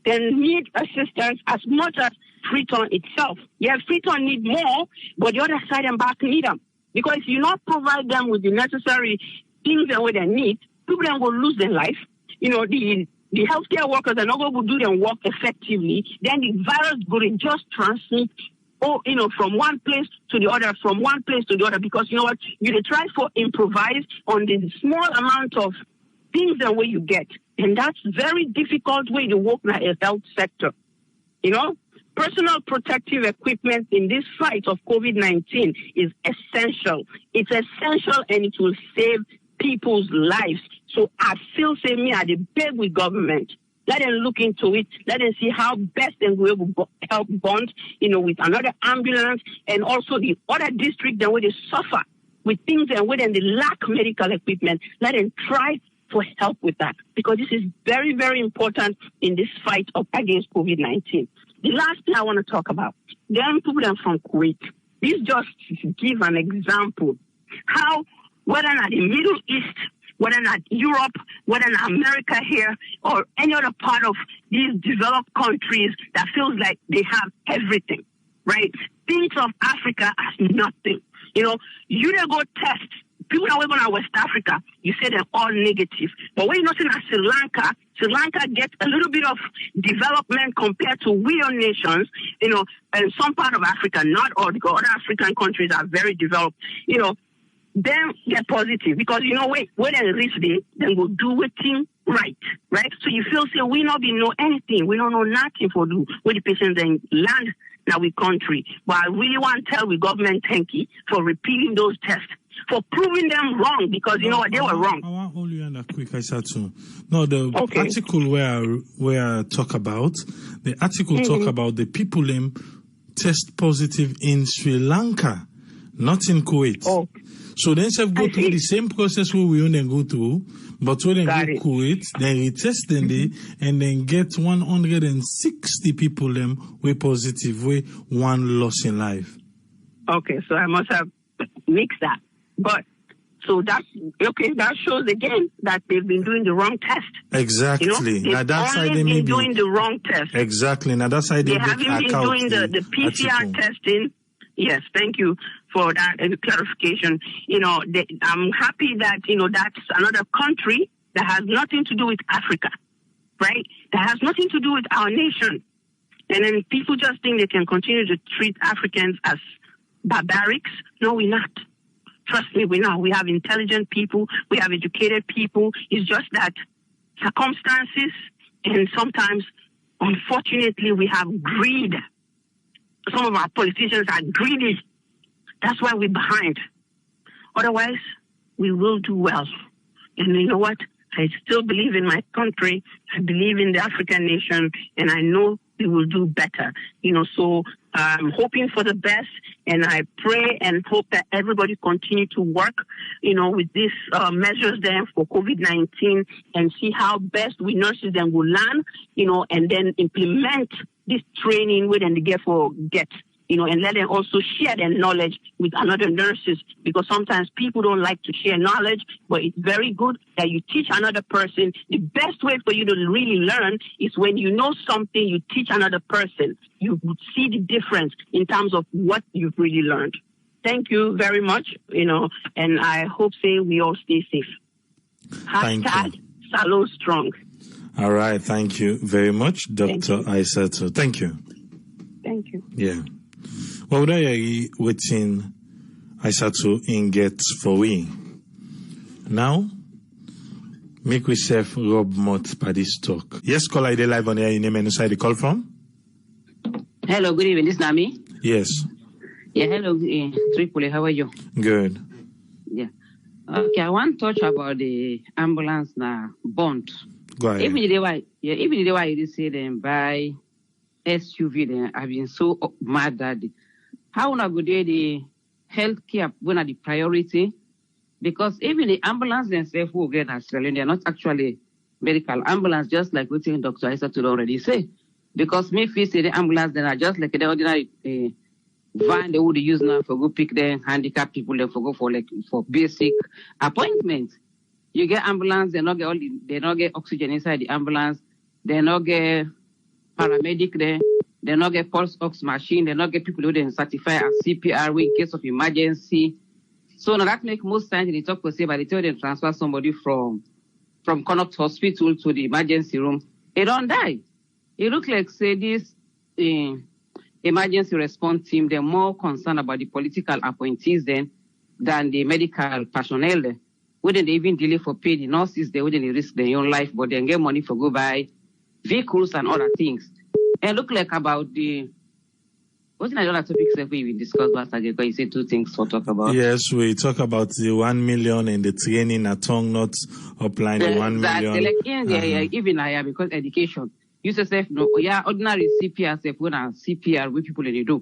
They need assistance as much as Freetown itself. Yeah, Freetown need more, but the other side and back need them. Because if you not provide them with the necessary things that they need, people then will lose their life. You know, the healthcare workers are not going to do their work effectively. Then the virus will just transmit, you know, from one place to the other, because you know what, you try for improvise on the small amount of things that way you get, and that's very difficult way to work in a health sector. You know, personal protective equipment in this fight of COVID-19 is essential. It's essential, and it will save people's lives. So I still say I beg with government. Let them look into it. Let them see how best they will help Bonthe, you know, with another ambulance, and also the other district that where they suffer with things and where they lack medical equipment. Let them try for help with that, because this is very, very important in this fight against COVID-19. The last thing I want to talk about, them people from Kuwait. This just give an example how whether not the Middle East, whether not Europe, whether not America here, or any other part of these developed countries that feels like they have everything, right? Think of Africa as nothing. You know, you don't go test. People that live in West Africa, you say they're all negative. But when you're not in Sri Lanka gets a little bit of development compared to we are nations, you know, and some part of Africa, not all, because other African countries are very developed, you know. Then they're positive, because you know when they reach there, they will do a thing right. So you feel say we not be know anything, we don't know nothing for do with the patients then land now we country. But I really want to tell the government thank you for repeating those tests, for proving them wrong, because you know what, they were wrong. I want to hold you on a quick too. No, the article where I talk about the article talk about the people test positive in Sri Lanka, not in Kuwait. Oh. So then they go through the same process where we only go through, but when they go Kuwait, then retest them and then get 160 people way positive, way one loss in life. Okay, so I must have mixed that. But so that shows again that they've been doing the wrong test. Exactly. You know, now that's only they been doing the wrong test. Exactly. Now that's how they haven't been doing the PCR testing. Yes, thank you for that clarification. You know, I'm happy that, you know, that's another country that has nothing to do with Africa, right? That has nothing to do with our nation. And then people just think they can continue to treat Africans as barbarics. No, we're not. Trust me, we're not. We have intelligent people. We have educated people. It's just that circumstances, and sometimes, unfortunately, we have greed. Some of our politicians are greedy. That's why we're behind. Otherwise, we will do well. And you know what? I still believe in my country. I believe in the African nation, and I know we will do better. You know, so I'm hoping for the best, and I pray and hope that everybody continue to work, you know, with these measures there for COVID-19, and see how best we nurses them will learn, you know, and then implement this training with and get, you know, and let them also share their knowledge with another nurses, because sometimes people don't like to share knowledge, but it's very good that you teach another person. The best way for you to really learn is when you know something, you teach another person. You would see the difference in terms of what you've really learned. Thank you very much, you know, and I hope we all stay safe. Thank you. Salone strong. All right. Thank you very much, Dr. Aissatou. Thank you. Thank you. Yeah. Well, we are waiting Aissatou in get for we. Now, make we self Rob Mott by this talk. Yes, call ID live on air. Your name and inside the call from? Hello, good evening. This is Nami. Yes. Yeah, hello, Tripoli. How are you? Good. Yeah. Okay, I want to touch about the ambulance now. Bonthe. Go ahead. Even the day why you say them buy SUV, then I've been so mad that how na go there the healthcare when are the priority? Because even the ambulance themselves who get Australia, they are not actually medical ambulance, just like what Dr. Aissatou already say. Because me feel say the ambulance then are just like the ordinary van they would use now for go pick the handicapped people then for go for basic appointments. You get ambulance, they not get oxygen inside the ambulance, they not get paramedic there, they not get pulse ox machine, they not get people who then certify as CPR in case of emergency. So now that make most times they talk to say by the time they transfer somebody from Connaught Hospital to the emergency room, they don't die. It look like say this emergency response team, they're more concerned about the political appointees then than the medical personnel there. Wouldn't they even delay for pay the nurses, they wouldn't risk their own life, but they get money for go buy vehicles and other things. And look like about the wasn't another topics that we discussed last time, because you said two things to talk about. Yes, we talk about the 1 million and the training at tongue not applying the 1 million. Like, even higher because education. You say no, yeah, ordinary CPR say when CPR with people they do.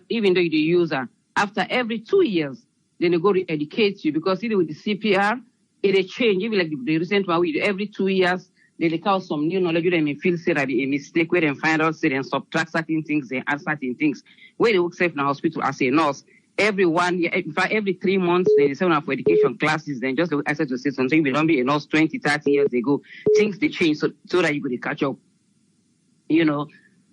Even though the user after every 2 years, then they go to educate you because even with the CPR, it change. Even like the recent one, we every 2 years, they take out some new knowledge. They may feel say that a mistake where they find out, say they subtract certain things, they add certain things. Where they work safe in the hospital as a nurse, every 1 year, in fact, every 3 months, they say for education classes, then just like I said to say something, we don't be a nurse 20, 30 years ago, things they change so that you could catch up. You know,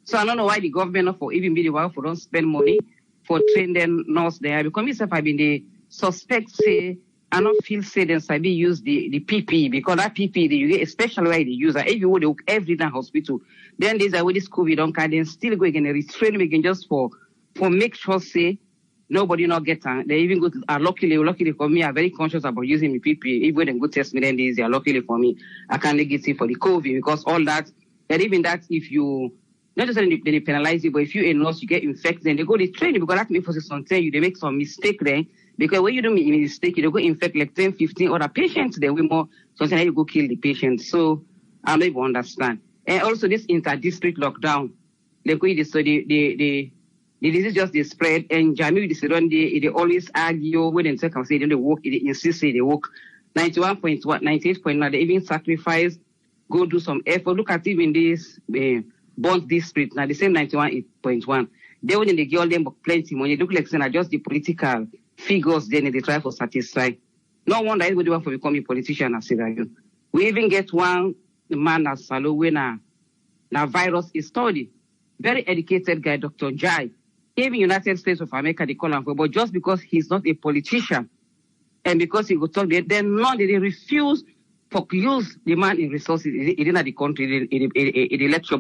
so I don't know why the government for even be the one for don't spend money for train them nurse there. Because myself, I've been the suspect say I don't feel say then I be use the PPE because that PPE you get especially why they use if you would work every day in hospital. Then there's a way this COVID don't can then still go again restrain again just for make sure say nobody not get they even go to luckily for me I'm very conscious about using my PPE. Even when they go test me then they are luckily for me I can't get it for the COVID because all that. And even that, if you, not just they penalize you, but if you a nurse, you get infected, then they go to train you because that may for something you, they make some mistake there. Because when you do make a mistake, you go infect like 10, 15 other patients, then we more, sometimes you go kill the patient. So, I don't even understand. And also this inter-district lockdown, they go, so the disease just they spread, and Jamie, they always argue when they say, they work, they insist they work 91.1, 98.9, they even sacrifice. Go do some effort. Look at even this Bonthe district. Now the same 91.1. They wouldn't they give them plenty money. Look like saying just the political figures. Then they try to satisfy. No wonder anybody want to become a politician as Sierra. We even get one man as Salone now virus is studied. Very educated guy, Dr. Jai. Even United States of America they call him for, but just because he's not a politician and because he would talk, then no, they refuse. For use the man in resources in the country, in lecture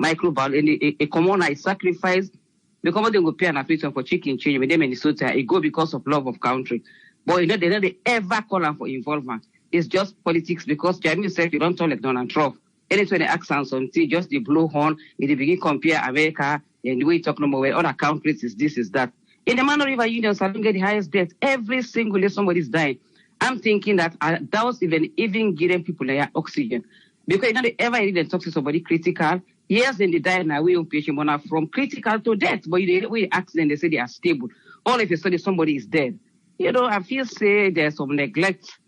microbiology, a commoner is sacrificed because they will pay an affliction for chicken change with them in Minnesota. It go because of love of country. But they don't ever call them for involvement. It's just politics because Jamie said you don't talk like Donald Trump. Anytime they ask something, just the blow horn, they begin compare America and the way you talk about where other countries is this, is that. In the Mano River Union, Salone get the highest death. Every single day somebody's dying. I'm thinking that that was even giving people their oxygen. Because you know, they ever even talk to somebody critical. Yes, then they die now, we on patient, but from critical to death. But we ask them, they say they are stable. All of a sudden, somebody is dead. You know, I feel say there's some neglect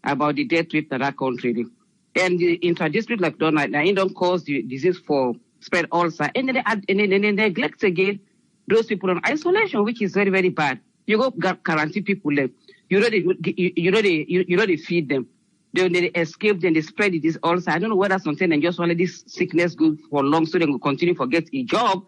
about the death rate in that country. And the inter-district like Donald, now, it don't cause the disease for spread ulcer. And then they neglect again those people on isolation, which is very, very bad. You go guarantee people left. You know they feed them. Then they escape, then they spread it. This also, I don't know whether something and just want this sickness go for long so they will continue to get a job.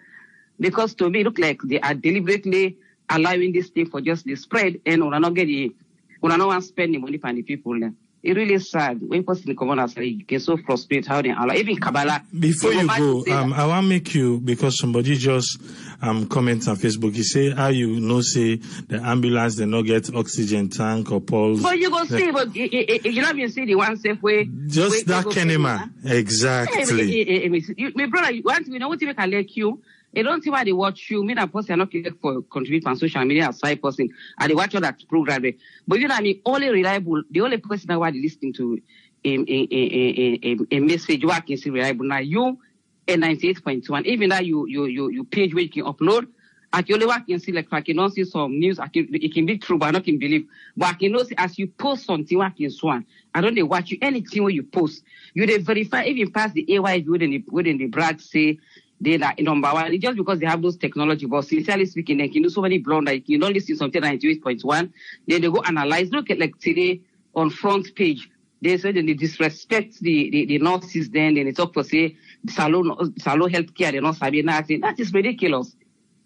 Because to me, it look like they are deliberately allowing this thing for just the spread and we're not spending money for the people. It's really sad. When person come on outside, you get so frustrated how they allow. Even Kabbalah. Before you go, I want to make you, because somebody just comment on Facebook. He say, how you know, say the ambulance, they not get oxygen tank or pulse. But you go see, but you not even see the one safe way. Just that Kenema. Exactly. My brother, you want to know what you can like you. They don't see why they watch you. Me and person are not connected for contribute on social media aside person. And they watch all that program. But you know what I mean? Only reliable, the only person that why they listening to a message you can see reliable. Now you and 98.1. Even that you page where you can upload. I can only work and see like I can see some news. It can be true, but I not can believe. But I can see as you post something, I can swan. I don't they watch you anything when you post. You they verify even past the AY within the brag say. They are number one. It's just because they have those technology, but sincerely speaking, they can do so many blunders. You don't listen to something 98.1, then they go analyze. Look at like today on front page, they say that they disrespect the nurses. Then they talk for say Salone healthcare. They're not saying nothing. That is ridiculous.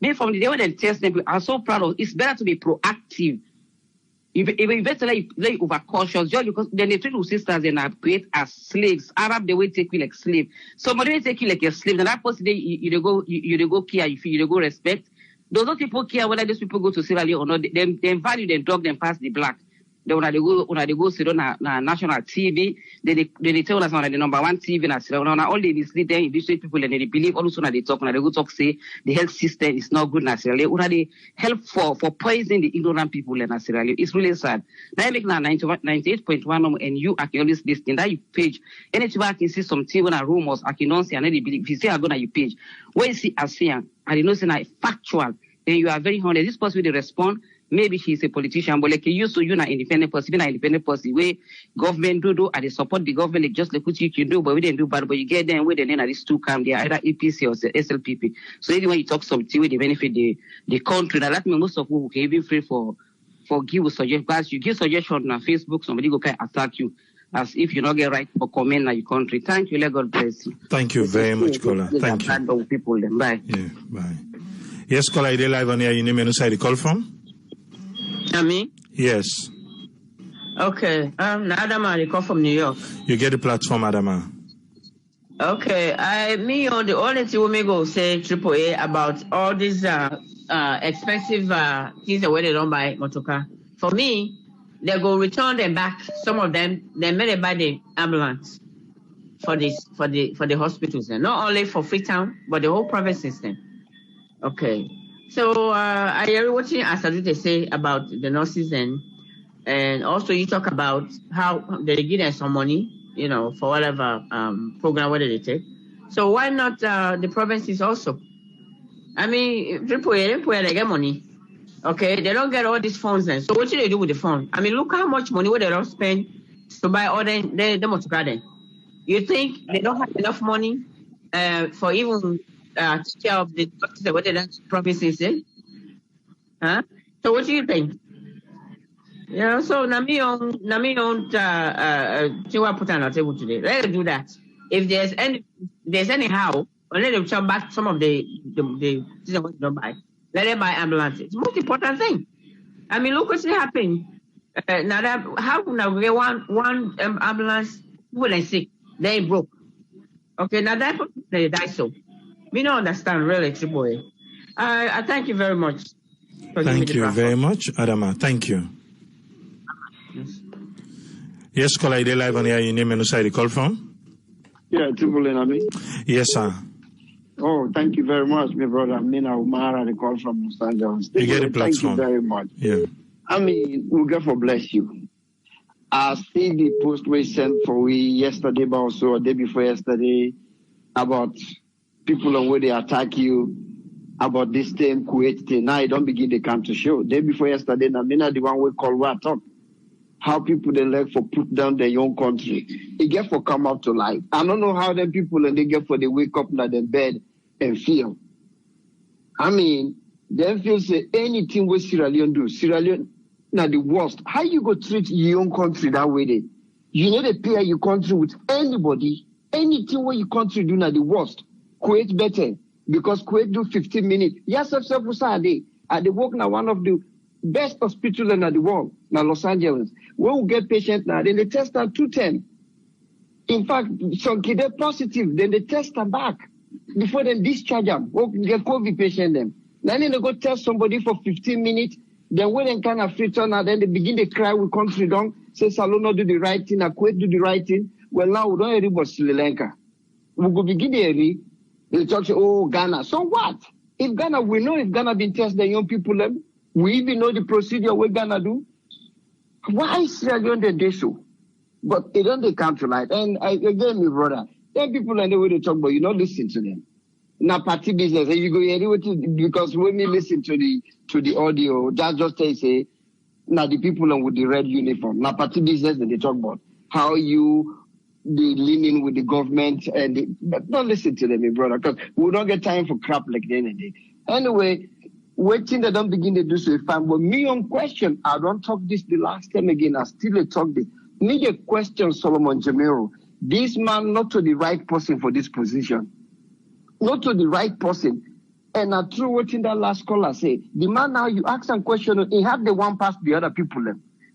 Me from the day when they test them, I'm so proud of. It's better to be proactive. If better like overcautious, just because then they treat sisters and create as slaves. Arab they will take you like slave. Somebody will take you like a slave. And that person you go care, you go respect. Those other people care whether those people go to Sierra Leone or not. Them value them dog them past the black. Then when they go sit on a national TV, they tell us on the number one TV na Sierra Leone. All they mislead them, these people and they believe also when they talk, when they go talk say the health system is not good in Sierra Leone. When they help for poisoning the ignorant people in Sierra Leone. It's really sad. Now I make now 98.1 and you I can always listen that you page. Anytime I can see some TV and rumors, I can not see and they believe. If you say I go on your page, when you see ASEAN and you know say now factual, then you are very honest. This person will respond. Maybe she's a politician, but like you used to, you're not independent person, where government do, and they support the government, like just like what you can do, but we didn't do bad, but you get them where the name of these two come, they are either APC or SLPP. So anyway, you talk something where they benefit the country. Now that means most of who can even free for give suggestions, because you give suggestions on Facebook, somebody go can attack you. As if you not get right for comment on your country. Thank you, let God bless you. Thank you very much, caller. Thank you. People, then. Bye. Yeah, bye. Yes, caller, are they live on here? You name and who side the call from? Me? Yes. Okay. Adama, I call from New York. You get the platform, Adama. Okay. The only thing we go say AAA about all these expensive things that they don't buy motorcar. For me, they go return them back. Some of them, they may buy the ambulance for the hospitals, and not only for Freetown, but the whole private system. Okay. So I hear what they say about the nurses and also you talk about how they give them some money, for whatever program whether they take. So why not the provinces also? I mean, they get money. Okay, they don't get all these funds then. So what should they do with the fund? I mean, look how much money they don't spend to buy all the motorcar then. You think they don't have enough money for even take care of the what the provinces say? Huh? So what do you think? So Nami on put on our table today. Let them do that. If there's anyhow, or let them turn back some of the what don't buy. Let them buy ambulances. It's the most important thing. I mean, look what's happening. How now we get one ambulance people are sick, they broke. Okay, now that they die so. We don't understand really, Triple. I thank you very much. Thank you very much, Adama. Thank you. Yes, caller, are they live on here? Your name and who side you call from? Yeah, Triple N. Yes, sir. Oh, thank you very much, my brother. Mina Umara, the call from Los Angeles. You get a platform. Thank you very much. Yeah. I mean, we'll God for bless you. I see the post we sent for we yesterday, but also a day before yesterday, about people on where they attack you, about this thing, Kuwait thing. Now I don't begin the come to show. Day before yesterday, Namina, the one we call what talk. How people they like for put down their own country. They get for come up to life. I don't know how them people and they get for they wake up in their bed and feel. I mean, them feel say anything what Sierra Leone do. Sierra Leone now the worst. How you go treat your own country that way then? You need to pair your country with anybody. Anything what your country do now the worst. Kuwait better. Because Kuwait do 15 minutes. Yes, at the work now one of the best hospital in the world, now Los Angeles. When we get patients now, then they test them 210. In fact, some kids are positive, then they test them back before they discharge them. Or get COVID patient them. Then they go test somebody for 15 minutes. Then when they kind of return, then they begin to cry with country down, say Salone do the right thing, Kuwait do the right thing. Well, now we don't hear about Sri Lanka. We go begin to hear, they talk, oh, Ghana. So what? If Ghana, we know if Ghana been test the young people, we even know the procedure what Ghana do. Why is Sierra Leone they do so? But they don't they come tonight. And again, my brother, then people and the way they talk, but you don't listen to them. Now party business, and you go anyway because when we listen to the audio, that just say now the people with the red uniform. Now party business that they talk about how you they leaning with the government but don't listen to them, my brother, because we don't get time for crap like that. Anyway, waiting they don't begin to do so fine. But me on question, I don't talk this the last time again. I still talk this. Me the question, Solomon Jamiro. This man not to the right person for this position. Not to the right person. And I true what in that last caller say. The man now you ask some question, he have the one past the other people.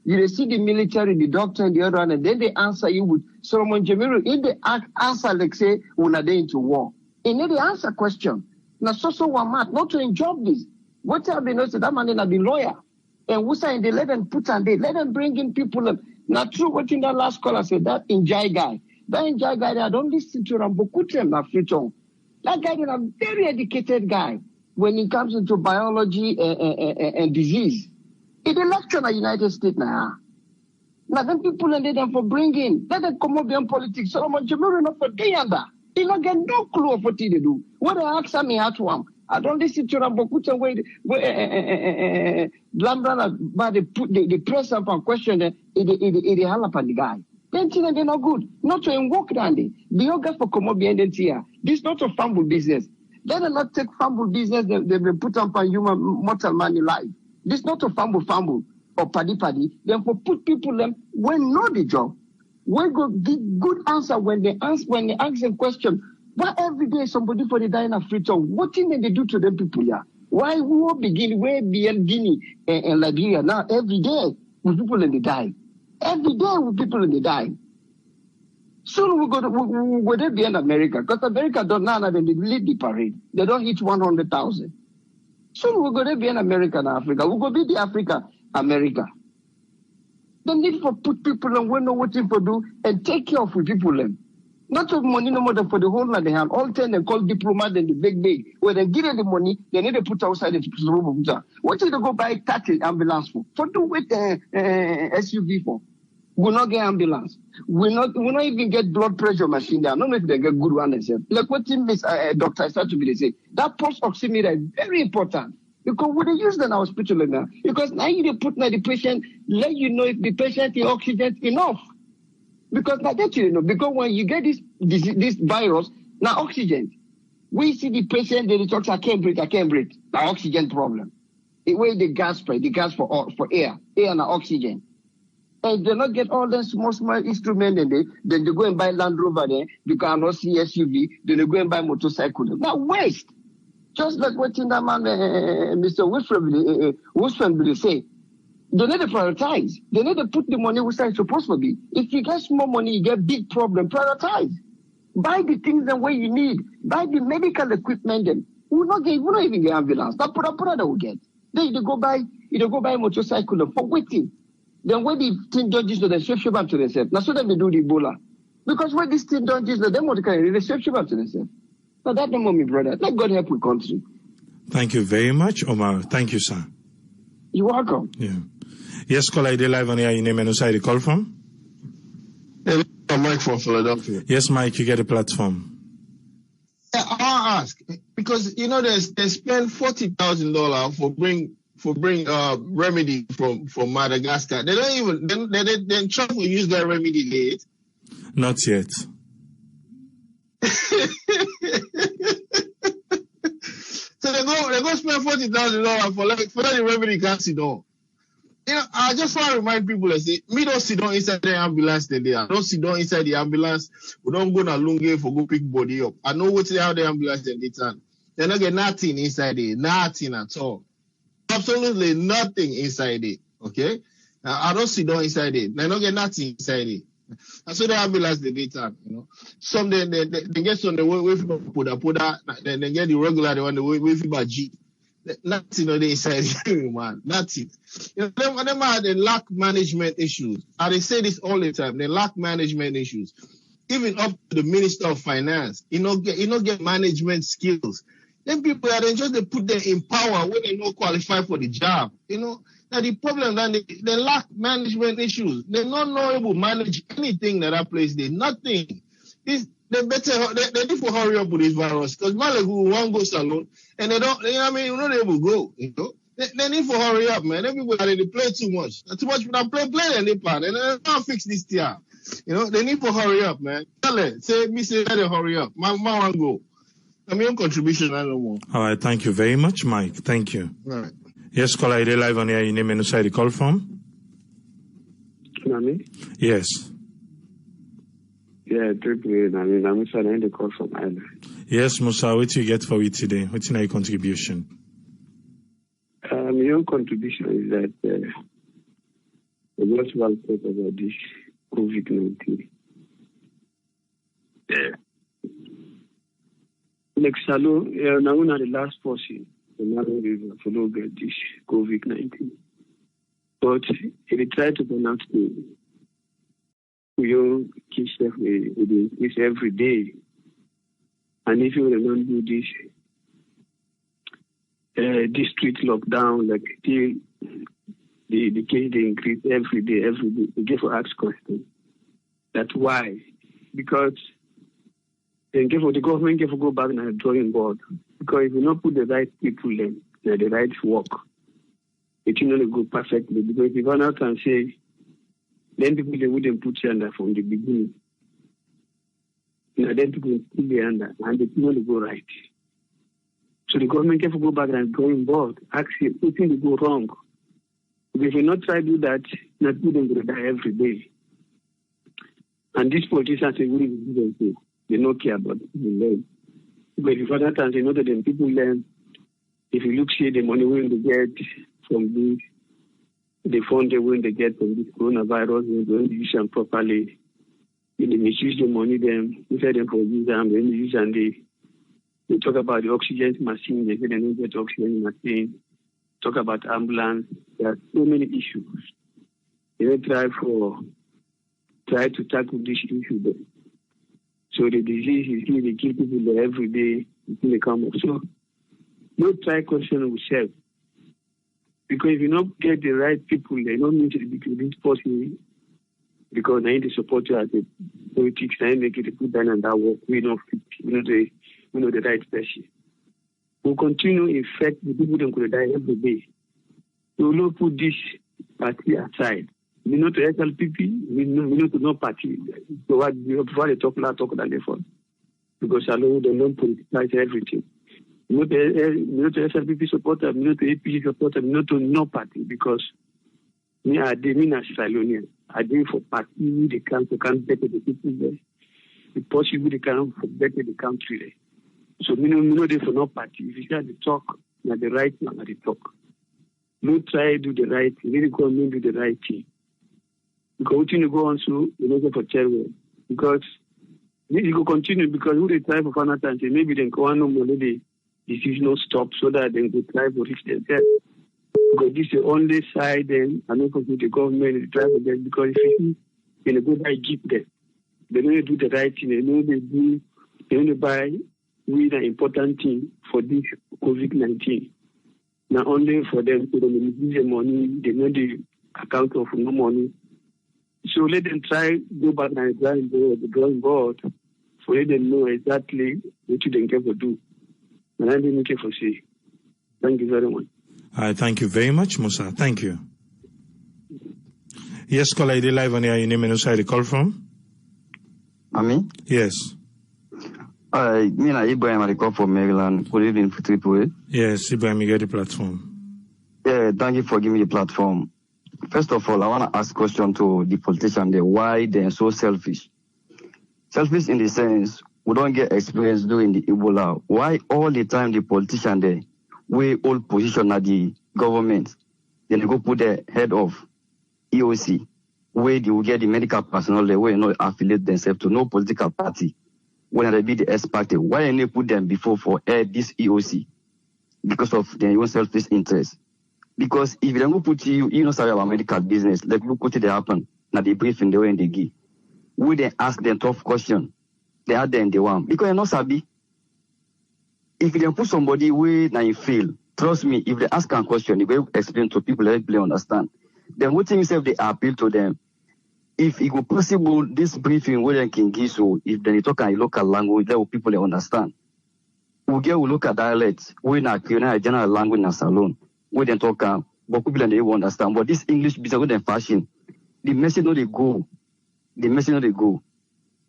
You see the military, the doctor, and the other one, and then they answer you with Solomon Jamiro. If they answer like say, when are they into war? And then they answer question. Now so one man not to enjoy this. What have been noticed that man in the lawyer. And we say they let them put on they let them bring in people. Now true what in that last caller said that Njai guy. That Njai guy, I don't listen to Rambokutem na Friton. That guy is a very educated guy when it comes into biology and disease. It's a lecture in the United States now. Now then people and them for bringing, let them come up beyond politics. Solomon Jamiro not for day under. He not get no clue of what they do. What they ask me how to am. I don't listen to Rambokuta where Lambrana, but they press up and question it hell upon the guy. Then they're not good. Not to invoke Dandy. The yoga for come up behind here. This is not a fumble business. Let them not take fumble business they put up on human mortal money life. This is not a fumble or paddy. Therefore put people them when know the job. When go give good answer when they ask them question. Why every day somebody for the dying of freedom? What thing they do to them people here? Why we will begin way beyond Guinea and Liberia now every day with people in the die. Every day with people in the die. Soon we go there beyond America because America don't now they lead the parade. They don't hit 100,000. Soon we go there beyond America and Africa. We go be the America. The need for put people on when know what people do and take care of people them. Not of money no more than for the whole land they have. All 10 they call diplomats and the big. When they give them the money, they need to put outside the room. What did they go buy 30 ambulance for? For do with SUV for? We'll not get ambulance. We'll not even get blood pressure machine there. I don't know if they get good one themselves. Like what Dr. Start to be say. That pulse oximeter is very important. Because we use them in our hospital now. Because now you put now the patient, let you know if the patient is oxygen enough. Because now that you know, because when you get this virus, now oxygen. We see the patient, they talk, I can't breathe. The oxygen problem. The way the gas for air and oxygen. And they not get all them small instruments and then they go and buy Land Rover there, because not see SUV, then they go and buy motorcycle. Now waste. Just like what in that man, Mr. Wilson will say. They need to prioritize. They need to put the money where it's supposed to be. If you get small money, you get big problem. Prioritize. Buy the things the way you need. Buy the medical equipment. Then we not even get ambulance. That put will get. Then you go buy a motorcycle for waiting. Then when the thing don't just they shape back to themselves. Now so that they do the Ebola. Because when this thing don't just them what they shape back to themselves. But that don't me, brother. Let God help with country. Thank you very much, Omar. Thank you, sir. You're welcome. Yeah. Yes, caller, ID live on air. Your name and where you call from? Hey, Mike from Philadelphia. Yes, Mike, you get a platform. Yeah, I'll ask because you know they spend $40,000 for bring remedy from Madagascar. They don't even then Trump will use that remedy yet. Not yet. So they go spend $40,000 for that remedy can't sit down. You know, I just want to remind people that say, me don't sit down inside the ambulance today. I don't sit down inside the ambulance. We don't go to Lunge for go pick body up. I know what's how the ambulance in the turn. They don't get nothing inside there, nothing at all. absolutely nothing inside it. Okay, I don't sit down inside it. They don't get nothing inside it. And so they ambulance the data, you know. Some they get some the way put that, then they get the regular the one the way for G. Nothing on the inside here, man. Nothing. You know, they lack management issues. And they say this all the time. They lack management issues. Even up to the Minister of Finance, get management skills. Then people are just they put them in power when they not qualify for the job. You know. Now the problem that they lack management issues. They're not able to manage anything that place there. Nothing. They need to hurry up with this virus because Malek won't go Salone and they don't. You know what I mean? We're not able to go. You know, they need to hurry up, man. Everybody they play too much. Too much. Play and they part and they can't fix this thing. You know, they need to hurry up, man. Tell it. Say they hurry up. My want go. I mean, contribution I don't want. All right. Thank you very much, Mike. Thank you. All right. Yes, caller, are you live on air? Your name and where you call from? Nami? Yes. Yeah, I'm trying to call from Ireland. Yes, Musa, what you get for it today? What's your contribution? Your contribution is that the most well talk about this COVID-19. Like Salone, now we're not the last person. The matter is to look at this COVID-19. But if they try to pronounce we all keep safe with this every day. And if you don't do this district lockdown, like the case they increase every day, they give for ask questions. That's why. Because the government can go back to the drawing board. Because if you not put the right people in, the right work, it will not go perfectly. Because if you run out and say, then people they wouldn't put you under from the beginning. Then people will still be under, and it will not go right. So the government can go back and drawing board, actually putting to go wrong. Because if you not try to do that, not people will die every day. And these politicians say, they don't care about the but if other times, you know that then people learn, if you look see the money when they get from this, the fund when they get from this coronavirus, they don't use them properly. They misuse the money, then inside them for use them, then use and they talk about the oxygen machine, they say they don't get oxygen machine, talk about ambulance. There are so many issues. They don't try to tackle this issue there. So the disease is here, they kill people there every day until they come up. So don't try question yourself. Because if you don't get the right people, they don't need to be this person because they need to support you as a politics, they need to put down on that work. We know the right person. We'll continue in fact the people don't could die every day. We will not put this party aside. We know to SLPP, we know to no party. So what before they talk than they fall. Because Salone they don't politicize everything. We know to SLPP supporter, we know to APG supporter, we know to no party because me as Salonian. I do for party they can better the people there. If possible they can for better the country there. So we know they for no party. If you start to talk, not the right man at the talk. No try to do the right thing, really go and do the right thing. Because continue to go on so you know for charity. Because you go continue because who they try for fun and say maybe they go on no more the decision not stop so that they go try to reach themselves. Because this is the only side then I know for the government try for them because if you see they go buy give them. They don't do the right thing, they only buy really an important thing for this COVID-19. Not only for them to use the money, they know the account of no money. So let them go back and the drawing board for let them know exactly what you can do. And I didn't care for say. Thank you very much. Thank you very much, Musa. Thank you. Yes, caller, ID live on air. Your name and where you call from? Ami? Yes. Me na Ibrahim, I call from Maryland. Good evening for Triple. Yes, Ibrahim, you get the platform. Yeah, thank you for giving me the platform. First of all, I want to ask a question to the politician there. Why they're so selfish? Selfish in the sense, we don't get experience doing the Ebola. Why all the time the politician there, we all position at the government. Then they go put the head of EOC, where they will get the medical personnel, they will not affiliate themselves to no political party. When they be the S party, why didn't they put them before for this EOC? Because of their own selfish interest. Because if they don't put you don't sorry about medical business, like look what they happen. Now they briefing the way they give. We then ask them tough question. They are then the one. Because you're not sabi. If you put somebody where now you feel, trust me, if they ask a question, you will explain to people that they understand. Then what things if they appeal to them? If it go possible, this briefing where they can give so if they talk in local language, that will people they understand. We get look at dialects, we na create general language in Salone. We then talk but people they will understand. But this English business with them fashion, the message no they go. The message no they go.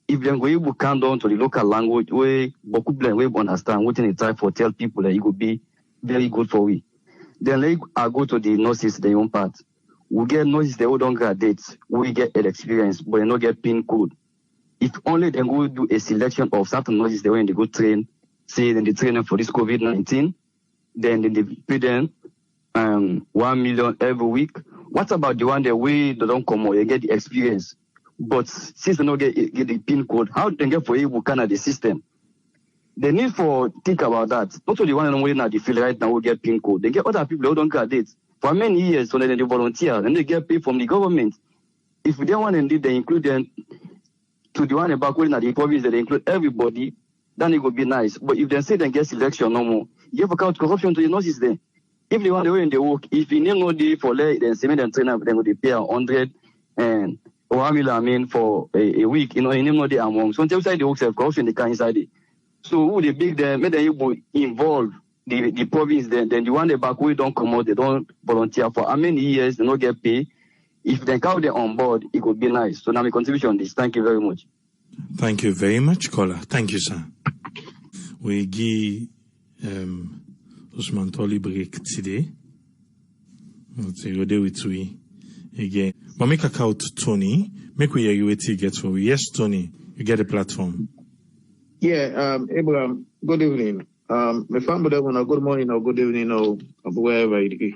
If they go able come down to the local language where people will understand what they try for tell people that it will be very good for we. Then they go to the nurses, their own part. We get nurses they don't graduate, we get an experience, but they don't get PIN code. If only they go do a selection of certain nurses they when they go train, say then they train them for this COVID-19, then they pay them 1 million every week. What about the one that way they don't come out, they get the experience? But since they don't get the PIN code, how do they get for able kind of the system? They need for think about that. Not only one and only now the field right now will get PIN code. They get other people who don't graduate. For many years, so then they volunteer and they get paid from the government. If they want indeed they include them to the one about going at the province that they include everybody, then it would be nice. But if they say they get selection no more, you have account corruption to the nurses there. If they want the way in the work, if you name no day for then cement and trainer, then they pay 100 and 1 million for a week, you name no day among. So inside the works of corruption they can inside it. So who they big them, make them involve the province then the one the back way don't come out, they don't volunteer for how many years they don't get paid. If they count them on board, it could be nice. So now my contribution on this. Thank you very much. Thank you very much, caller. Thank you, sir. We give Usman Toli break today. Let's see, we're with we again. But make a call to Tony. Make we hear you what you get for we. Yes, Tony, you get a platform. Yeah, Abraham, good evening. My family, good morning or good evening or wherever it is.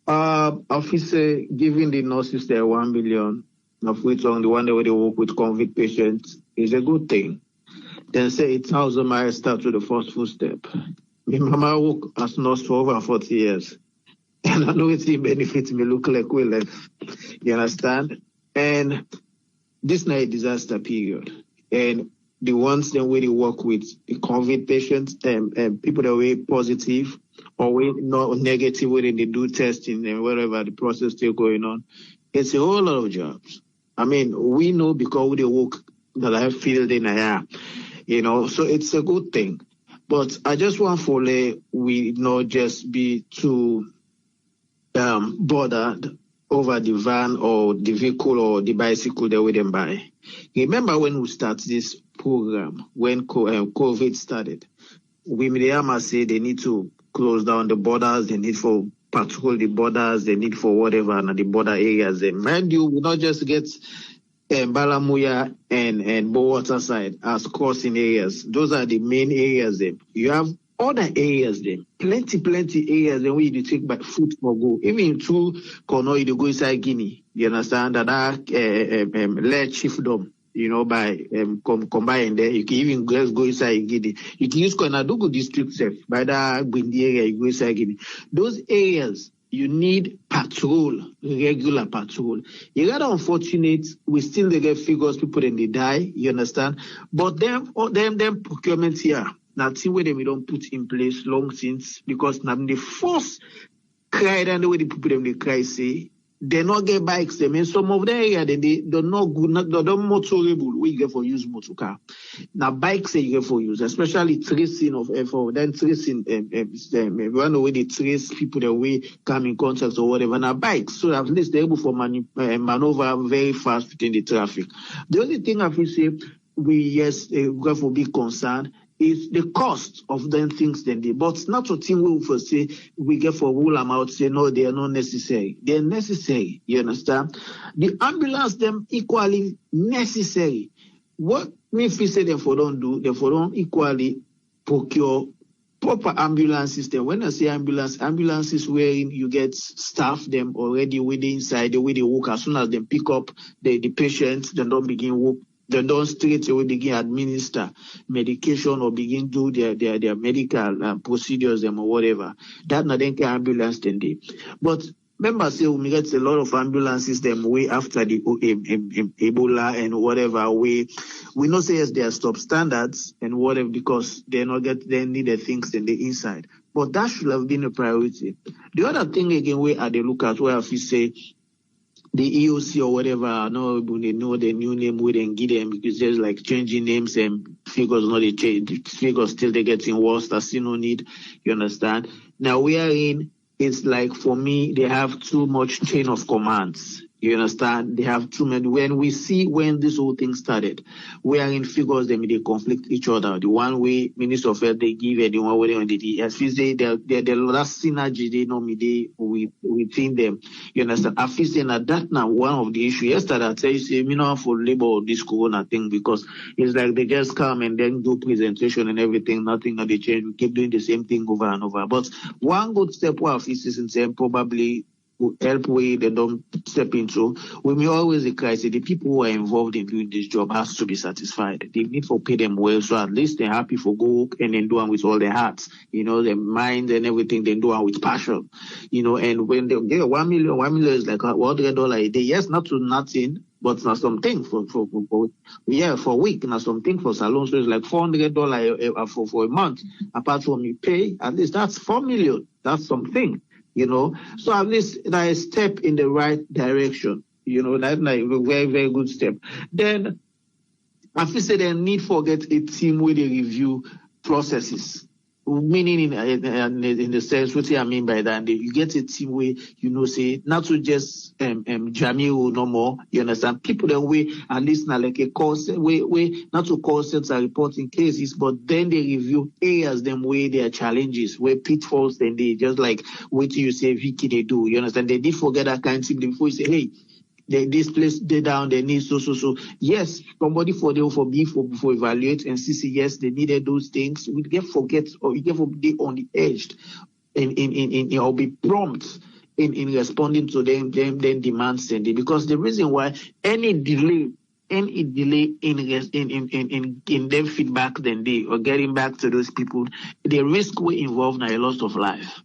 Officer giving the nurses their 1 million, of which on the one day where they work with COVID patients, is a good thing. Then say 1,000 miles start with the first footstep. My mama work as nurse for over 40 years. And I know it benefits me look like we left. You understand? And this is not a disaster period. And the ones that we work with the COVID patients and people that were positive or we not negative when they do testing and wherever the process still going on, it's a whole lot of jobs. I mean, we know because we work that I have field in here, so it's a good thing. But I just want for we not just be too bothered over the van or the vehicle or the bicycle that we didn't buy. Remember when we started this program, when COVID started, we say they need to close down the borders, they need for patrol the borders, they need for whatever and the border areas. And mind you, we not just get Balamuya and Bowater side as crossing areas. Those are the main areas. You have other areas there, plenty areas where you take by foot for go. Even through Kono, you go inside Guinea. You understand that let chiefdom, by combine there. You can even go inside Guinea. You can use Konadugu district self by that Bindi area. You go inside Guinea. Those areas you need patrol, regular patrol. It's rather unfortunate. We still get figures people then they die. You understand? But them procurement here. Now, see where we don't put in place long since because now the first cry and the way the people them they cry say they not get bikes. Them in some of the area they not good, they don't motorable. We get for use motor car. Now bikes you get for use, especially tracing of effort. Then tracing everyone know where they trace people that we come in contact or whatever. Now bikes, so at least they're able for maneuver very fast within the traffic. The only thing I will say we got for big concern is the cost of them things then they, but not a thing we will say we get for rule them out, say no, they are not necessary. They're necessary, you understand? The ambulance them equally necessary. What if we say therefore don't do, therefore don't equally procure proper ambulance system. When I say ambulance is where you get staff them already with the inside, the way they work. As soon as they pick up the patient, they don't begin work. They don't straight away begin administer medication or begin do their medical procedures them or whatever. That not then can ambulance then they. But remember, say we get a lot of ambulances them way after the Ebola and whatever way. We know say yes, they are substandards and whatever because they need the things in the inside. But that should have been a priority. The other thing again, where they look at where if you say the EOC or whatever, no, they know the new name we didn't give them because there's like changing names and figures not they change. Figures still they getting worse. That's still no need. You understand? Now we are in. It's like for me, they have too much chain of commands. You understand? They have too many. When we see when this whole thing started, we are in figures that they conflict each other. The one way Minister of Health they give and the one way on the as we say they're last synergy they know me they within them. You understand? I feel saying that now one of the issues yesterday I tell you say me not for labor this corona thing because it's like they just come and then do presentation and everything, nothing they change. We keep doing the same thing over and over. But one good step where offices in saying probably will help where they don't step into. We may always cry, say the people who are involved in doing this job has to be satisfied. They need to pay them well, so at least they're happy for go work and then do it with all their hearts, you know, their mind and everything, they do it with passion, you know. And when they get $1 million is like $100 a day. Yes, not to nothing, but not something for a week, not something for Salone. So it's like $400 for a month. Apart from you pay, at least that's $4 million. That's something. You know, so at least that is a step in the right direction. You know, that's like a very, very good step. Then, I feel say they need to get a team where they review processes. Meaning in the sense, what I mean by that, you get a team where, you know, say, not to just Jamil no more, you understand? People that way, at least now like a call, way, not to call center reporting cases, but then they review areas, them where there are challenges, where pitfalls, then they just like, what you say, Vicky, they do, you understand? They did forget that kind of thing before you say, hey, this place they down, they need so. Yes, somebody for evaluate and see yes, they needed those things. We get forget or we get be on the edge in or be prompt in responding to them demands because the reason why any delay in their feedback then they or getting back to those people, the risk will involve now a loss of life.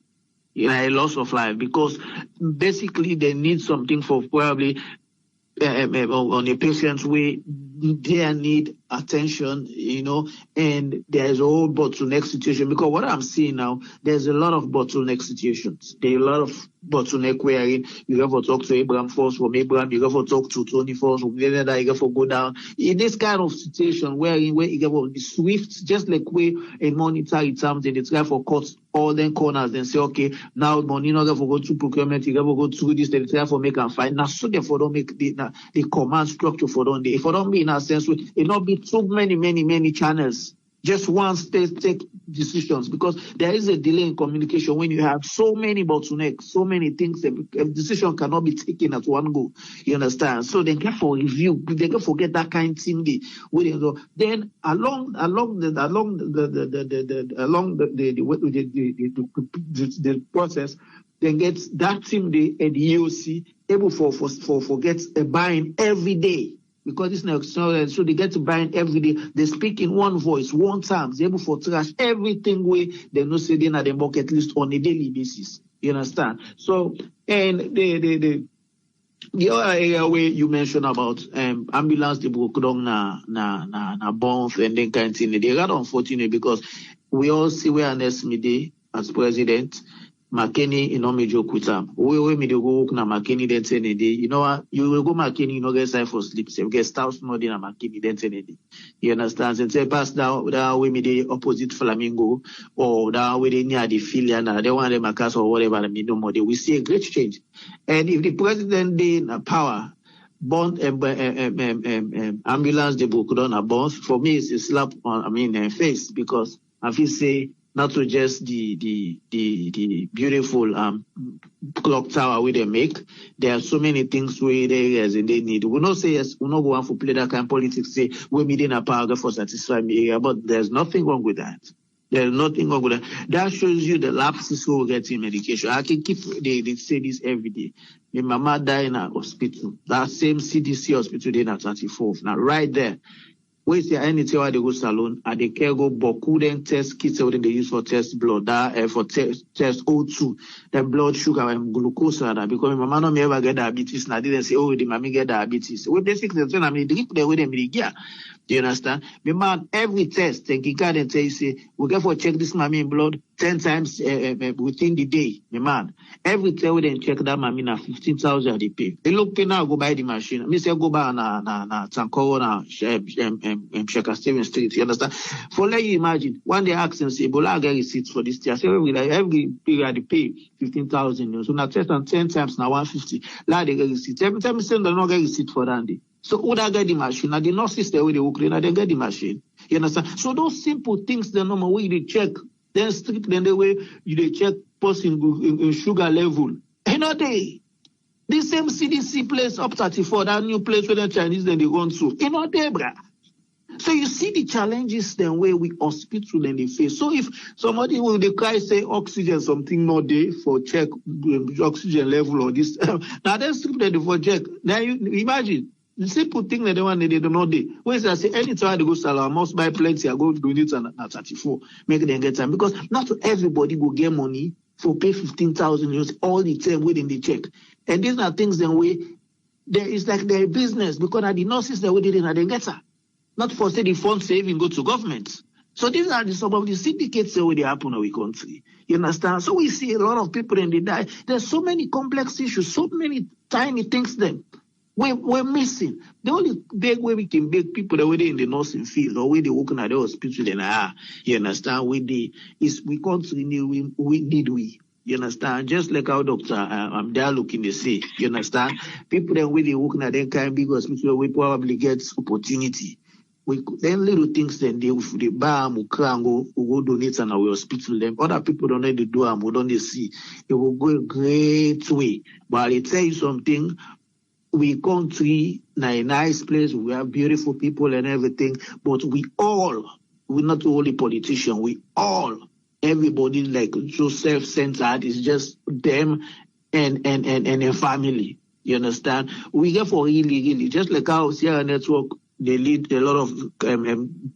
A loss of life because basically they need something for probably on a patient's way they need attention, you know, and there's a whole bottleneck situation because what I'm seeing now, there's a lot of bottleneck situations. There's a lot of bottleneck wherein you have to talk to Abraham first from Abraham, you have to talk to Tony first from you have to go down. In this kind of situation where you have to be swift, just like where in monetary terms, and it's got for cuts all them corners, then say, okay, now money not have to go to procurement, you have to go through this, then it's got for make and find. Now, so therefore don't make the command structure for don't if I don't be in a sense, it not be too many channels. Just one state take decisions because there is a delay in communication when you have so many bottlenecks, so many things. A decision cannot be taken at one go. You understand? So they get for review. They get forget that kind of thing. Then along the process, then get that team the EOC able for get a buying every day. Because it's not so they get to buy every day. They speak in one voice, one time. They're able for trash everything way they know say they na the market list on a daily basis. You understand? So and the other area where you mentioned about ambulance they broke down na Bonthe and then kind of thing. They got unfortunate because we all see where Ernest Mide as president. McKinney, you know, me joke with him. We me go work na McKinney then 10 a day. You know what? You will go McKinney, you know, get time for sleep. So you get staff more than McKinney then 10 a day. You understand? And say pass down way me the opposite Flamingo or down way they near the Filian, they want them a cast or whatever. Me no more. We see a great change. And if the president be in power, Bonthe ambulance they broke down a Bonthe. For me, it's a slap on face because I feel say. Not to just the beautiful clock tower where they make. There are so many things where they need. We not say yes, we not go on for play that kind of politics, say we meet in a paragraph for satisfy me area, but there's nothing wrong with that. There's nothing wrong with that. That shows you the lapses who get in medication. I can keep, they say this every day. My mama died in a hospital. That same CDC hospital day na 34th. Now, right there. Where is there anything why they go Salone? And they can go Boku then test kits when they use for test blood, that for test O2, then blood sugar and glucose and that. Because my mama no me ever get diabetes. And I didn't say, oh, the mommy get diabetes. Well, basically, I mean, they keep the way they get. Do you understand? My man, every test, they can tell you, say, we get for check this mommy in blood 10 times within the day. My man, every time we then check that mommy na 15,000 they pay. They look pay now, go buy the machine. Me say go buy na Tankoro na Sheka Steven Street. You understand? For let you imagine, one day ask them say, "Bola get receipts for this." I say every period they pay 15,000. So now test on 10 times now 150. Like they get receipts. Every time we send them, not get receipt for that day. So who that get the machine? Now the nurses there with the work, now they get the machine. You understand? So those simple things, the normal way they check, then strict, then the way they check person in sugar level. You know the same CDC place up 34, that new place where the Chinese then they go to. You know bruh. So you see the challenges then where we hospital then they face. So if somebody will they cry say oxygen something not there for check oxygen level or this, now then strip them for check. Now you imagine. The simple thing that they want, they don't know. When I say anytime they go Salone, I must buy plenty. I go donate at 34, make them get time because not everybody will get money for pay 15,000 all the time within the check. And these are things that way there is like their business because the nurses that we didn't get her. Not for say the fund saving go to government. So these are some of the syndicates that they happen in our country. You understand? So we see a lot of people and they die. There's so many complex issues, so many tiny things then. We're missing. The only big way we can beg people that were in the nursing field or where they working at the hospital and you understand, we can't renew, we need. You understand? Just like our doctor, I'm there looking to say, you understand? People that where they working at them kind of big hospital, we probably get opportunity. Then little things then they buy we go donate and our hospital them. Other people don't need to do we don't see. It will go a great way. But I tell you something. We country, a nice place, we have beautiful people and everything, but we're not only politicians, everybody like so self-centered, it's just them and a family. You understand? We get for really, just like our Sierra Network, they lead a lot of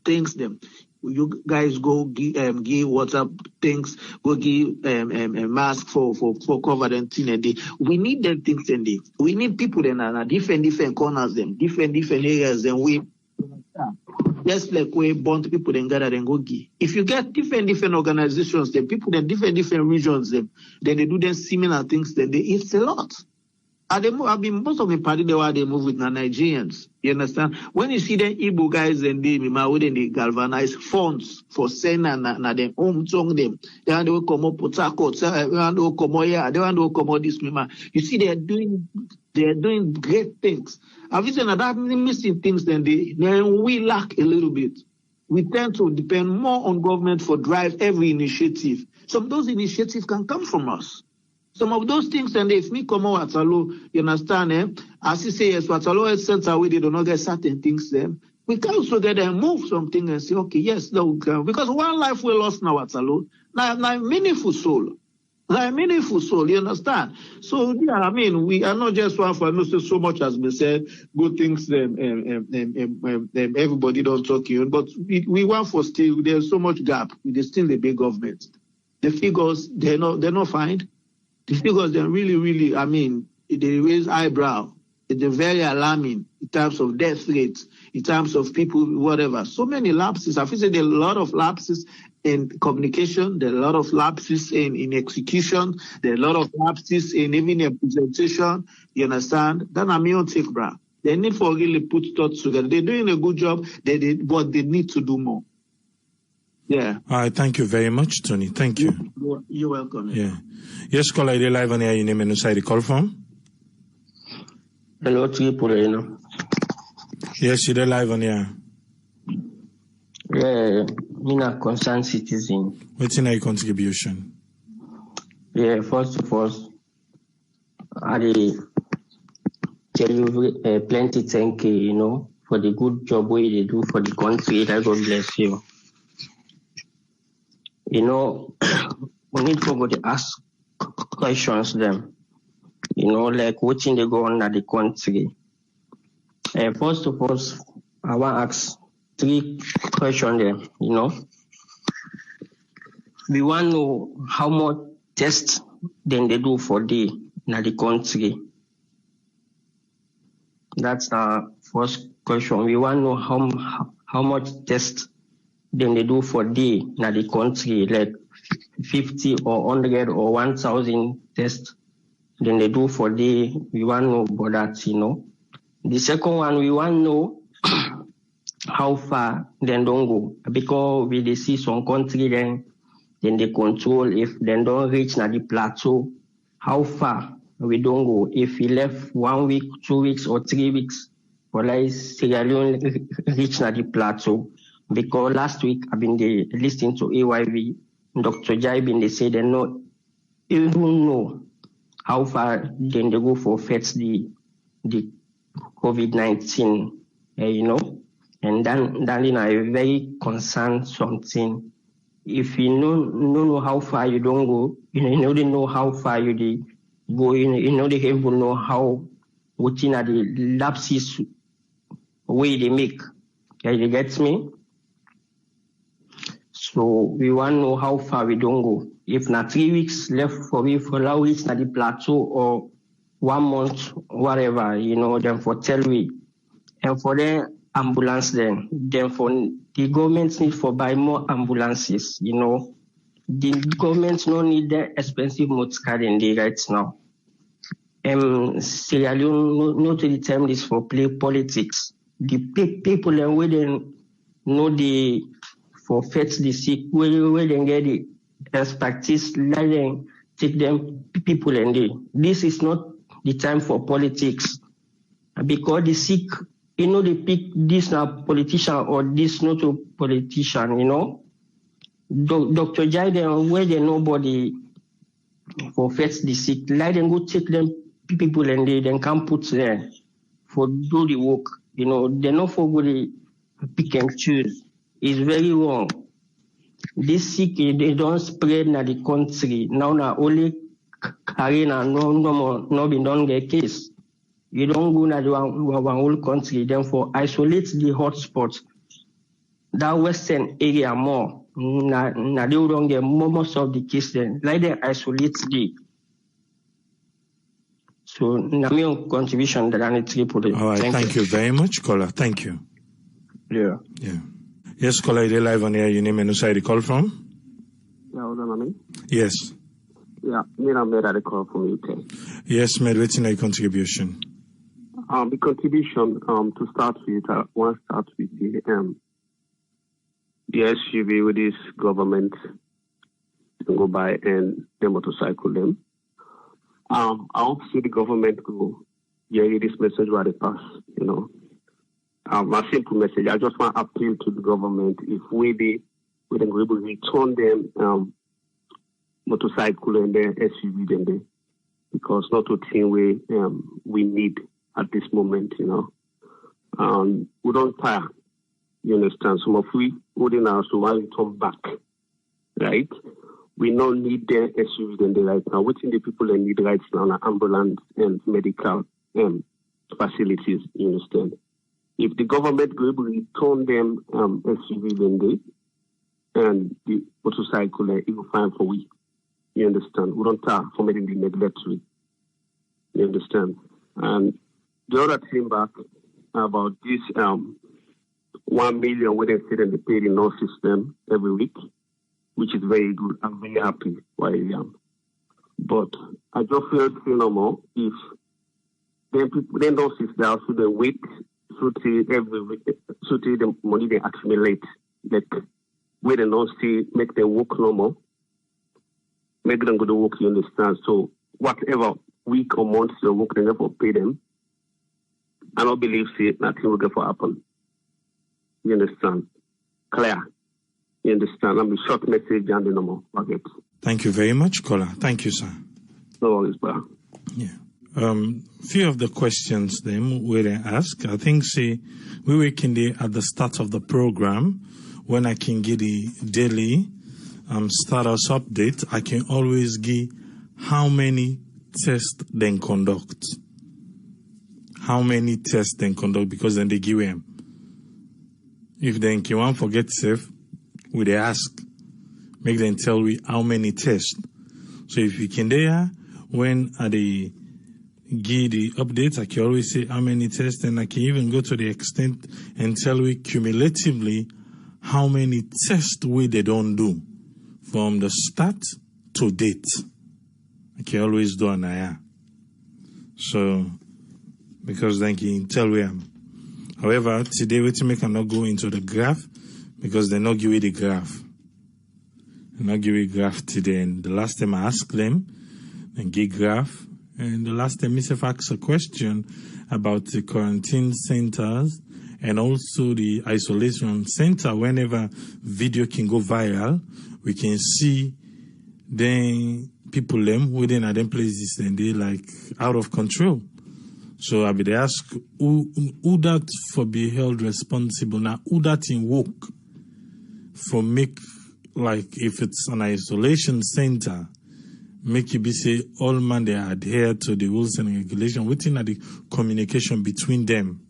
things them. You guys go give WhatsApp things, go give a mask for cover and thing and day. We need them things and day. We need people in different corners them, different areas and we just like we Bonthe people then gather and go give. If you get different organizations, then people in different regions then they do them similar things then it's a lot. Most of the party they move with Nigerians. You understand? When you see the Igbo guys and they galvanize funds for send and them home song them, they want to come up Port Harcourt, they want to come here, they want to come out this mima. You see they are doing great things. I've seen that missing things then we lack a little bit. We tend to depend more on government for drive every initiative. Some of those initiatives can come from us. Some of those things, and if me come out at Salone, you understand, as you say, yes, what Salone center where they do not get certain things then, we can also get them move something and say, okay, yes, no, we can. Because one life we lost now at Salone, now meaningful soul. Like meaningful soul, you understand? So, yeah, I mean, we are not just one for so much has been said, good things, everybody don't talk you, but we want for still, there's so much gap. There's still a big government. The figures, they're not fine. The figures, they're really, I mean, they raise eyebrow. They're very alarming in terms of death rates, in terms of people, whatever. So many lapses. I feel there are a lot of lapses in communication. There are a lot of lapses in execution. There are a lot of lapses in even a presentation. You understand? Then I'm your take, bro. They need for really put thoughts together. They're doing a good job, but they need to do more. Yeah. All right. Thank you very much, Tony. Thank you. You're welcome. Yeah. Yes, caller, you're live on here. Your name and where you call from? Hello, Tripoli. Yes, you're live on here. Yeah, I'm a concerned citizen. What's in your contribution? Yeah, first of all, I tell you plenty thank you, for the good job we do for the country. That God bless you. we need to go to ask questions them, like what's in the go on at the country. First of all, I want to ask 3 questions there, We want to know how much tests then they do for day in the country. That's our first question. We want to know how much tests then they do for day in the country, like 50 or 100 or 1,000 tests then they do for day. We want to know about that, The second one, we want to know how far they don't go, because we see some country then they control if they don't reach the plateau, how far we don't go. If we left 1 week, 2 weeks or 3 weeks, for like Sierra Leone reach the plateau. Because last week I've been listening to AYV, Dr. Jai they say they not even know how far then they go for fetch the COVID-19, and then I very concerned something. If you know how far you don't go, you don't know how far you go, they even know how within the lapses way they make. You get me? So we want to know how far we don't go. If not 3 weeks left for we for now reach the plateau, or 1 month, whatever, then for tell we. And for the ambulance then for the government need for buy more ambulances, The government no need the expensive motor car in the right now. Sierra Leone not to the time this for play politics. The people and where they know the for fetch the sick, where they get the expertise, let them take them people and this is not the time for politics, because the sick, they pick this now politician or this not a politician, Dr. Jaden, where they nobody for fetch the sick, let them go take them people and they then come put there for do the work, they're not for good pick and choose. It's very wrong. This sick, they don't spread in the country. Now only Karina no be done get case. You don't go to one whole country, then for isolate the hotspots. That western area more. Now they don't get most of the case then. Like they isolate the. So now my contribution that I need to put in. All right, thank you very much, caller. Thank you. Yeah. Yes, caller, you're live on air. Your name and where you call from? Yeah, yes. Yeah, I made a call from UK. Yes, made what's in a contribution? The contribution, to start with, I want to start with the SUV with this government can go by and the motorcycle them. I hope to see the government go hear this message where they pass, a simple message. I just want to appeal to the government if we can able to return them motorcycle and the SUV them there, because not a thing we need at this moment, we don't tire, you understand? Some of we holding us to why we turn back, right? We don't need the SUV them there right now. What the people they need right now are ambulance and medical facilities, you understand? If the government will able to return them SUV them there and the motorcycle, it will fine for we. You understand? We don't tire for making the neglect to it. You understand? And the other thing back about this 1 million where they sit in the paid in our system every week, which is very good. I'm very happy where I am. But I just feel no more if then don't sit down so they wait so every week so the money they accumulate, like where they don't see make them work no more. Make them go to work, you understand? So whatever week or month they work, they never pay them. I don't believe nothing will get for happen. You understand? Clear. You understand? I'm a short message and no more. Forget. Thank you very much, caller. Thank you, sir. No worries, brother. Yeah. Few of the questions them where they ask, I think we were at the start of the program when I can get the daily status update, I can always give how many tests they conduct. How many tests they conduct, because then they give them. If they can forget safe, we they ask, make them tell we how many tests. So if you can there, when they give the updates, I can always say how many tests, and I can even go to the extent and tell we cumulatively how many tests they don't do from the start to date. I can always do an aya. So, because then can tell where I'm. However, today we cannot go into the graph because they not give you the graph. They not give you graph today. And the last time I asked them, and give graph. And the last time Mr. asked a question about the quarantine centers and also the isolation center. Whenever video can go viral, we can see then people them within them places and they like out of control. So I be ask who that for be held responsible now, who that in work for make, like if it's an isolation center, make it be say all man they adhere to the rules and regulation within the communication between them.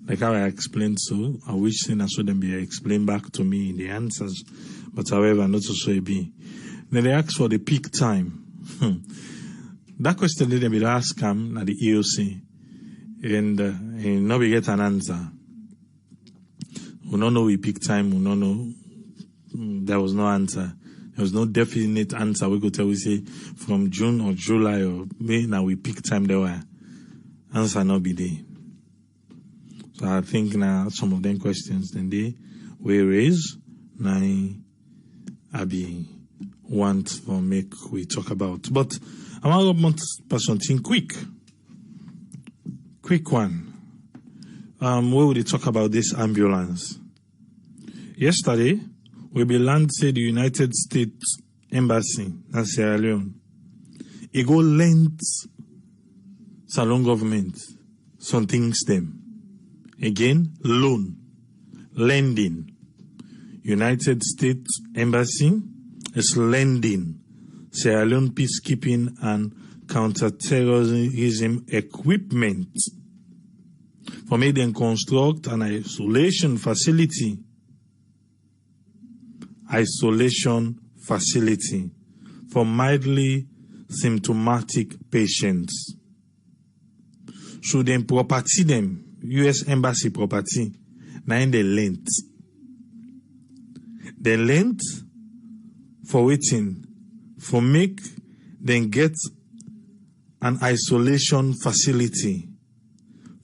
Like how I explained, so I wish then I saw them be explained back to me in the answers, but however not so it be. Then they ask for the peak time. That question they be ask them at the EOC, and nobody get an answer. We don't know we peak time. We don't know. There was no answer. There was no definite answer. We could tell we say from June or July or May now we peak time there were answer not be there. So I think now some of them questions then they we raise now I be want for make we talk about. But I want to pass something quick one. Where would they talk about this ambulance? Yesterday, we be land say the United States Embassy in Sierra Leone. It go lend Salone government some things them. Again, loan, lending. United States Embassy is lending Sierra Leone peacekeeping and counterterrorism equipment for make them construct an isolation facility for mildly symptomatic patients. So then property them, U.S. Embassy property, now in the length. The length for waiting, for make them get an isolation facility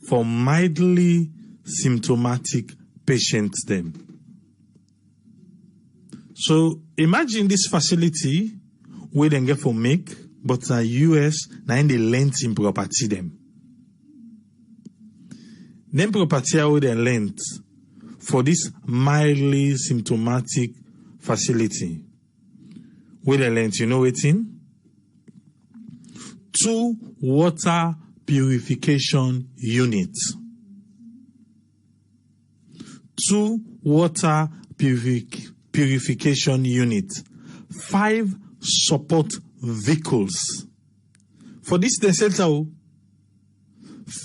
for mildly symptomatic patients them. So imagine this facility where they get for make, but the US now in the length in property them. Then property are with the length for this mildly symptomatic facility. With the length, you know what's in? 2 water purification units. 2 water purification units. 5 support vehicles. For this, they said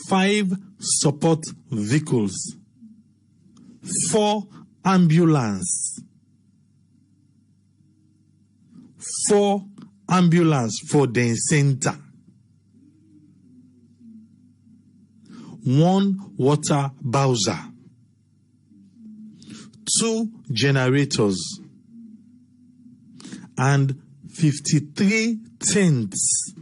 5 support vehicles. 4 ambulance. 4 ambulance for the center. 1 water bowser. 2 generators. And 53 tents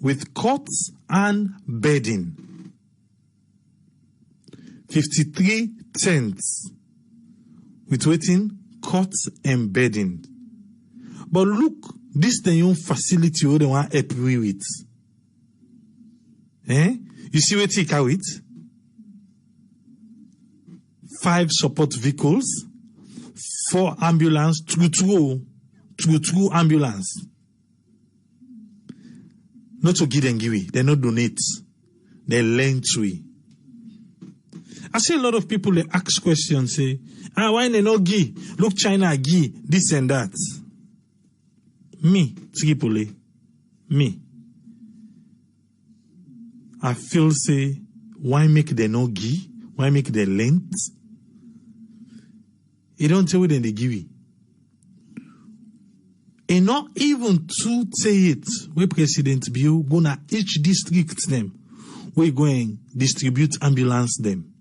with cots and bedding. 53 tents with waiting, cots and bedding. But look, this the young facility where they want help with. You see what take out it? 5 support vehicles, 4 ambulance, 2 ambulance. Not to give them give it. They not donate. They lend to it. I see a lot of people they ask questions, say, why they no give? Look, China give this and that. Me, Tripoli, me. I feel say, why make they no give? Why make they lent? You don't tell them they give it. And not even to say it, where President Bio go na each district them, we going distribute ambulance them.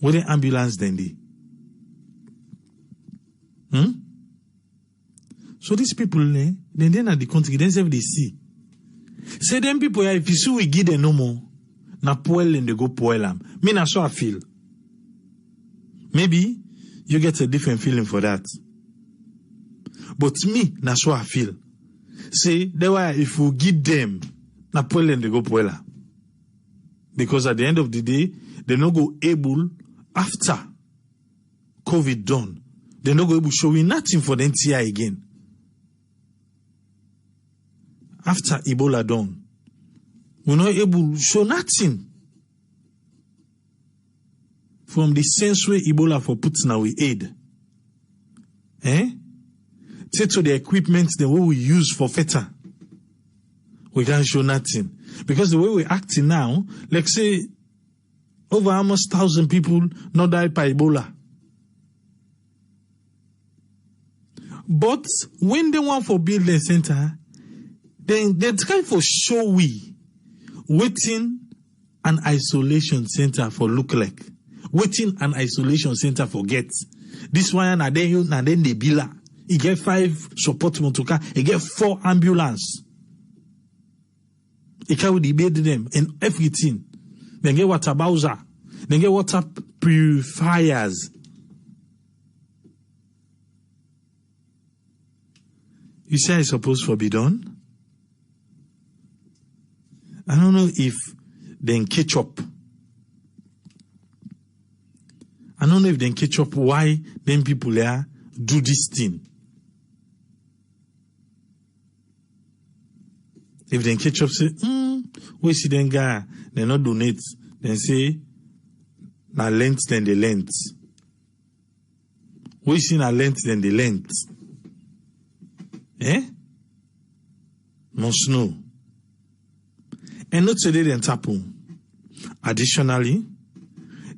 What the ambulance then they? So these people, then at the country, then they see. Say them people, if you see we give them no more, na poil and they go poil them. Me na so I feel. Maybe you get a different feeling for that. But me, na so I feel. Say, that why if we give them, na poil and they go poil them. Because at the end of the day, they no go able, after COVID done, they no go able showing nothing for the NTI again. After Ebola done, we're not able to show nothing from the sense way Ebola for putting our aid. Say to the equipment the way we use for FETA, we can't show nothing. Because the way we're acting now, like say, over almost 1,000 people not died by Ebola. But when they want for building center, then they try for show we waiting an isolation center for look like. Waiting an isolation center for get. This one and then they bila. He get 5 support motoka. He get 4 ambulance. He carry the bed them and everything. Then get water bowser. Then get water purifiers. You say it's supposed to be done? I don't know if then catch up. I don't know if then catch up why then people there do this thing. If then catch up say, we see then guy, they not donate, then say, na length then the length. We see na length then the length. Must know. And not today then happen. Additionally,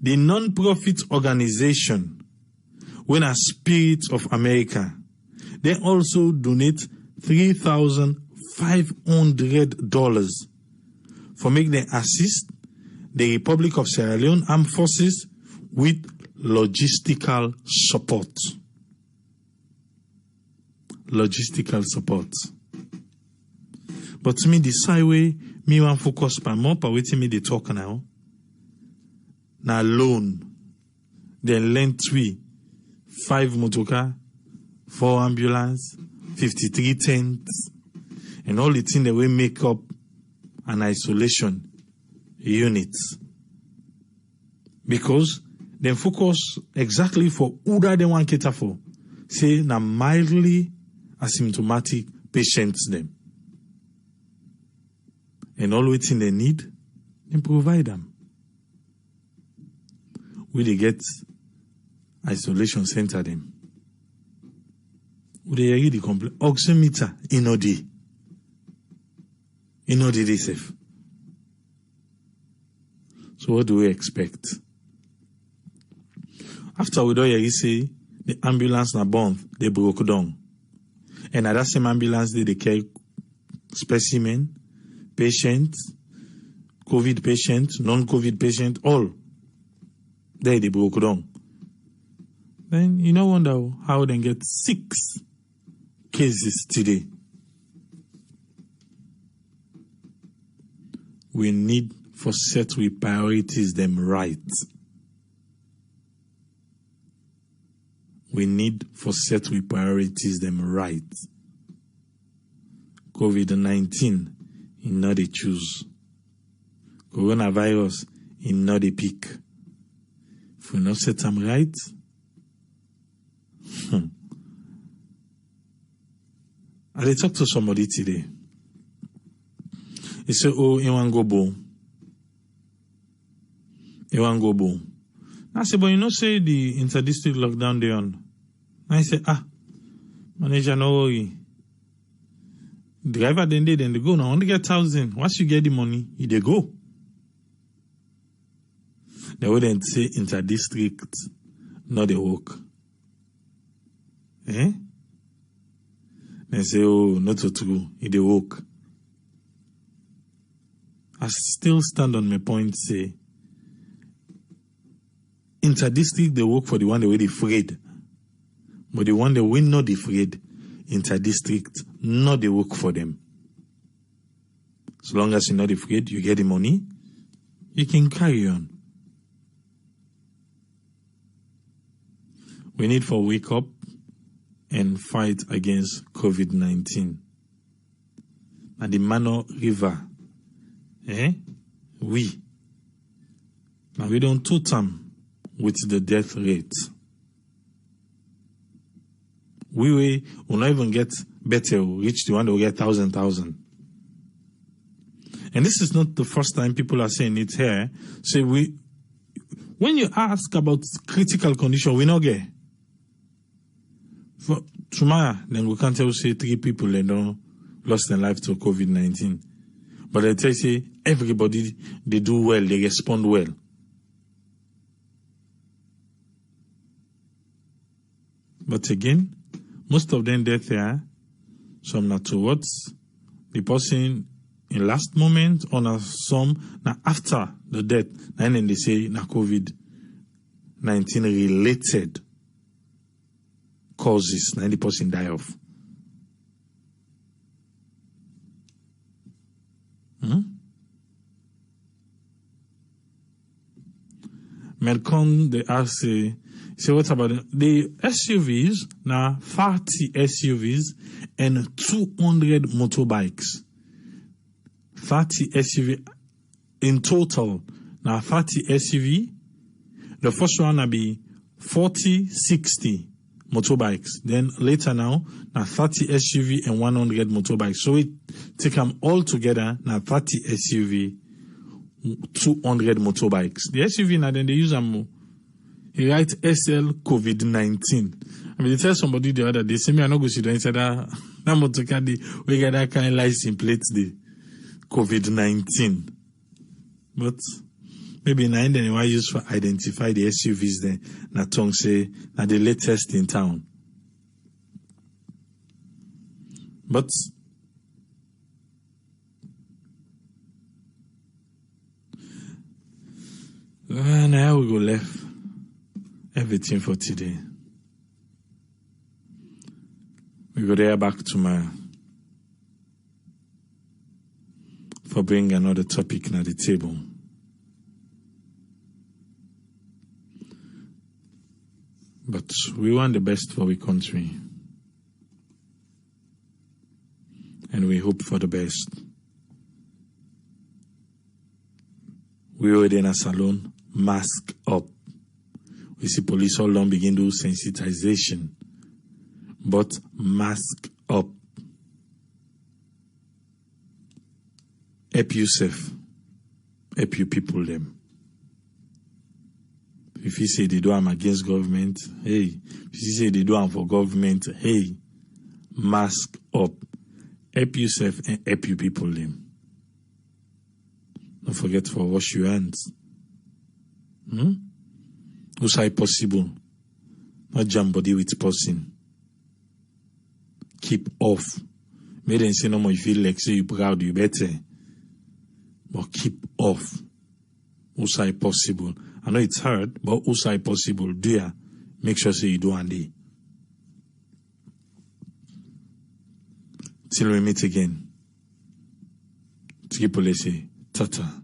the non-profit organization, when a Spirit of America, they also donate $3,500 for make them assist the Republic of Sierra Leone Armed Forces with logistical support. Logistical support. But to me, the side way, me want focus pa more pa waiting me they talk now. Na loan. Then lend 3, 5 motoka, 4 ambulance, 53 tents, and all the things that we make up an isolation unit. Because they focus exactly for who that they want cater for. Say na mildly asymptomatic patients them. And all waiting they need, then provide them. We they get isolation center them. We they get the complete oximeter in OD. In OD they safe. So what do we expect? After we do say the ambulance na Bonthe, they broke down. And at that same ambulance they carry specimen, patients, COVID patients, non-COVID patients, all. There they broke down. Then you no wonder how they get 6 cases today. We need for set we priorities them right. We need for set we priorities them right. COVID-19 in not they choose. Coronavirus in not they pick. If we not set them right, I talk to somebody today. He said, oh, you want go bo. You want go boom. I say, but you know, say the inter-district lockdown they on. I say, manager, no worry. Driver then they go now. Only get 1,000. Once you get the money, they go. They wouldn't say inter-district, not the work. Eh? They say, oh, not so true. They work. I still stand on my point, say, inter-district, they work for the one the way they afraid. But the one they will not afraid, inter-district, not they work for them. As long as you're not afraid, you get the money, you can carry on. We need to wake up and fight against COVID-19. At the Mano River, we don't totem with the death rate. We will not even get better, reach the one that will get 1,000. And this is not the first time people are saying it here. So when you ask about critical condition, we not get. For tomorrow, then we can't tell say 3 people they don't lost their life to COVID-19. But they tell say everybody they do well, they respond well. But again, most of them death here, some not towards the person in last moment, or na some now after the death, and then they say na COVID-19 related causes 90% die off. Melcon, they ask, say what about the SUVs? Now 30 SUVs and 200 motorbikes. 30 SUV in total. Now 30 SUV. The first one will be 40, 60 motorbikes. Then later now 30 SUV and 100 motorbikes. So we take them all together. Now 30 SUV, 200 motorbikes. The SUV now then they use them. He write SL COVID-19. I mean, they tell somebody the other day, say me I not go see the inside that motorcar we get that kind of license plate the COVID-19. But maybe now then why use for identify the SUVs then na tongue say na the latest in town. But now we go left. Everything for today. We go there back tomorrow for bringing another topic on the table. But we want the best for our country. And we hope for the best. We already in a Salone, mask up. We see police all along begin to do sensitization. But mask up. Help yourself. Help you people them. If you say they do am against government, hey. If you say they do am for government, hey. Mask up. Help yourself and help you people them. Don't forget to wash your hands. Also possible. Not jam body with person. Keep off. May them say no more you feel like say you proud, you better. But keep off. Also possible. I know it's hard, but also possible. Do ya? Make sure say you do and day. Till we meet again. Triple say, tata.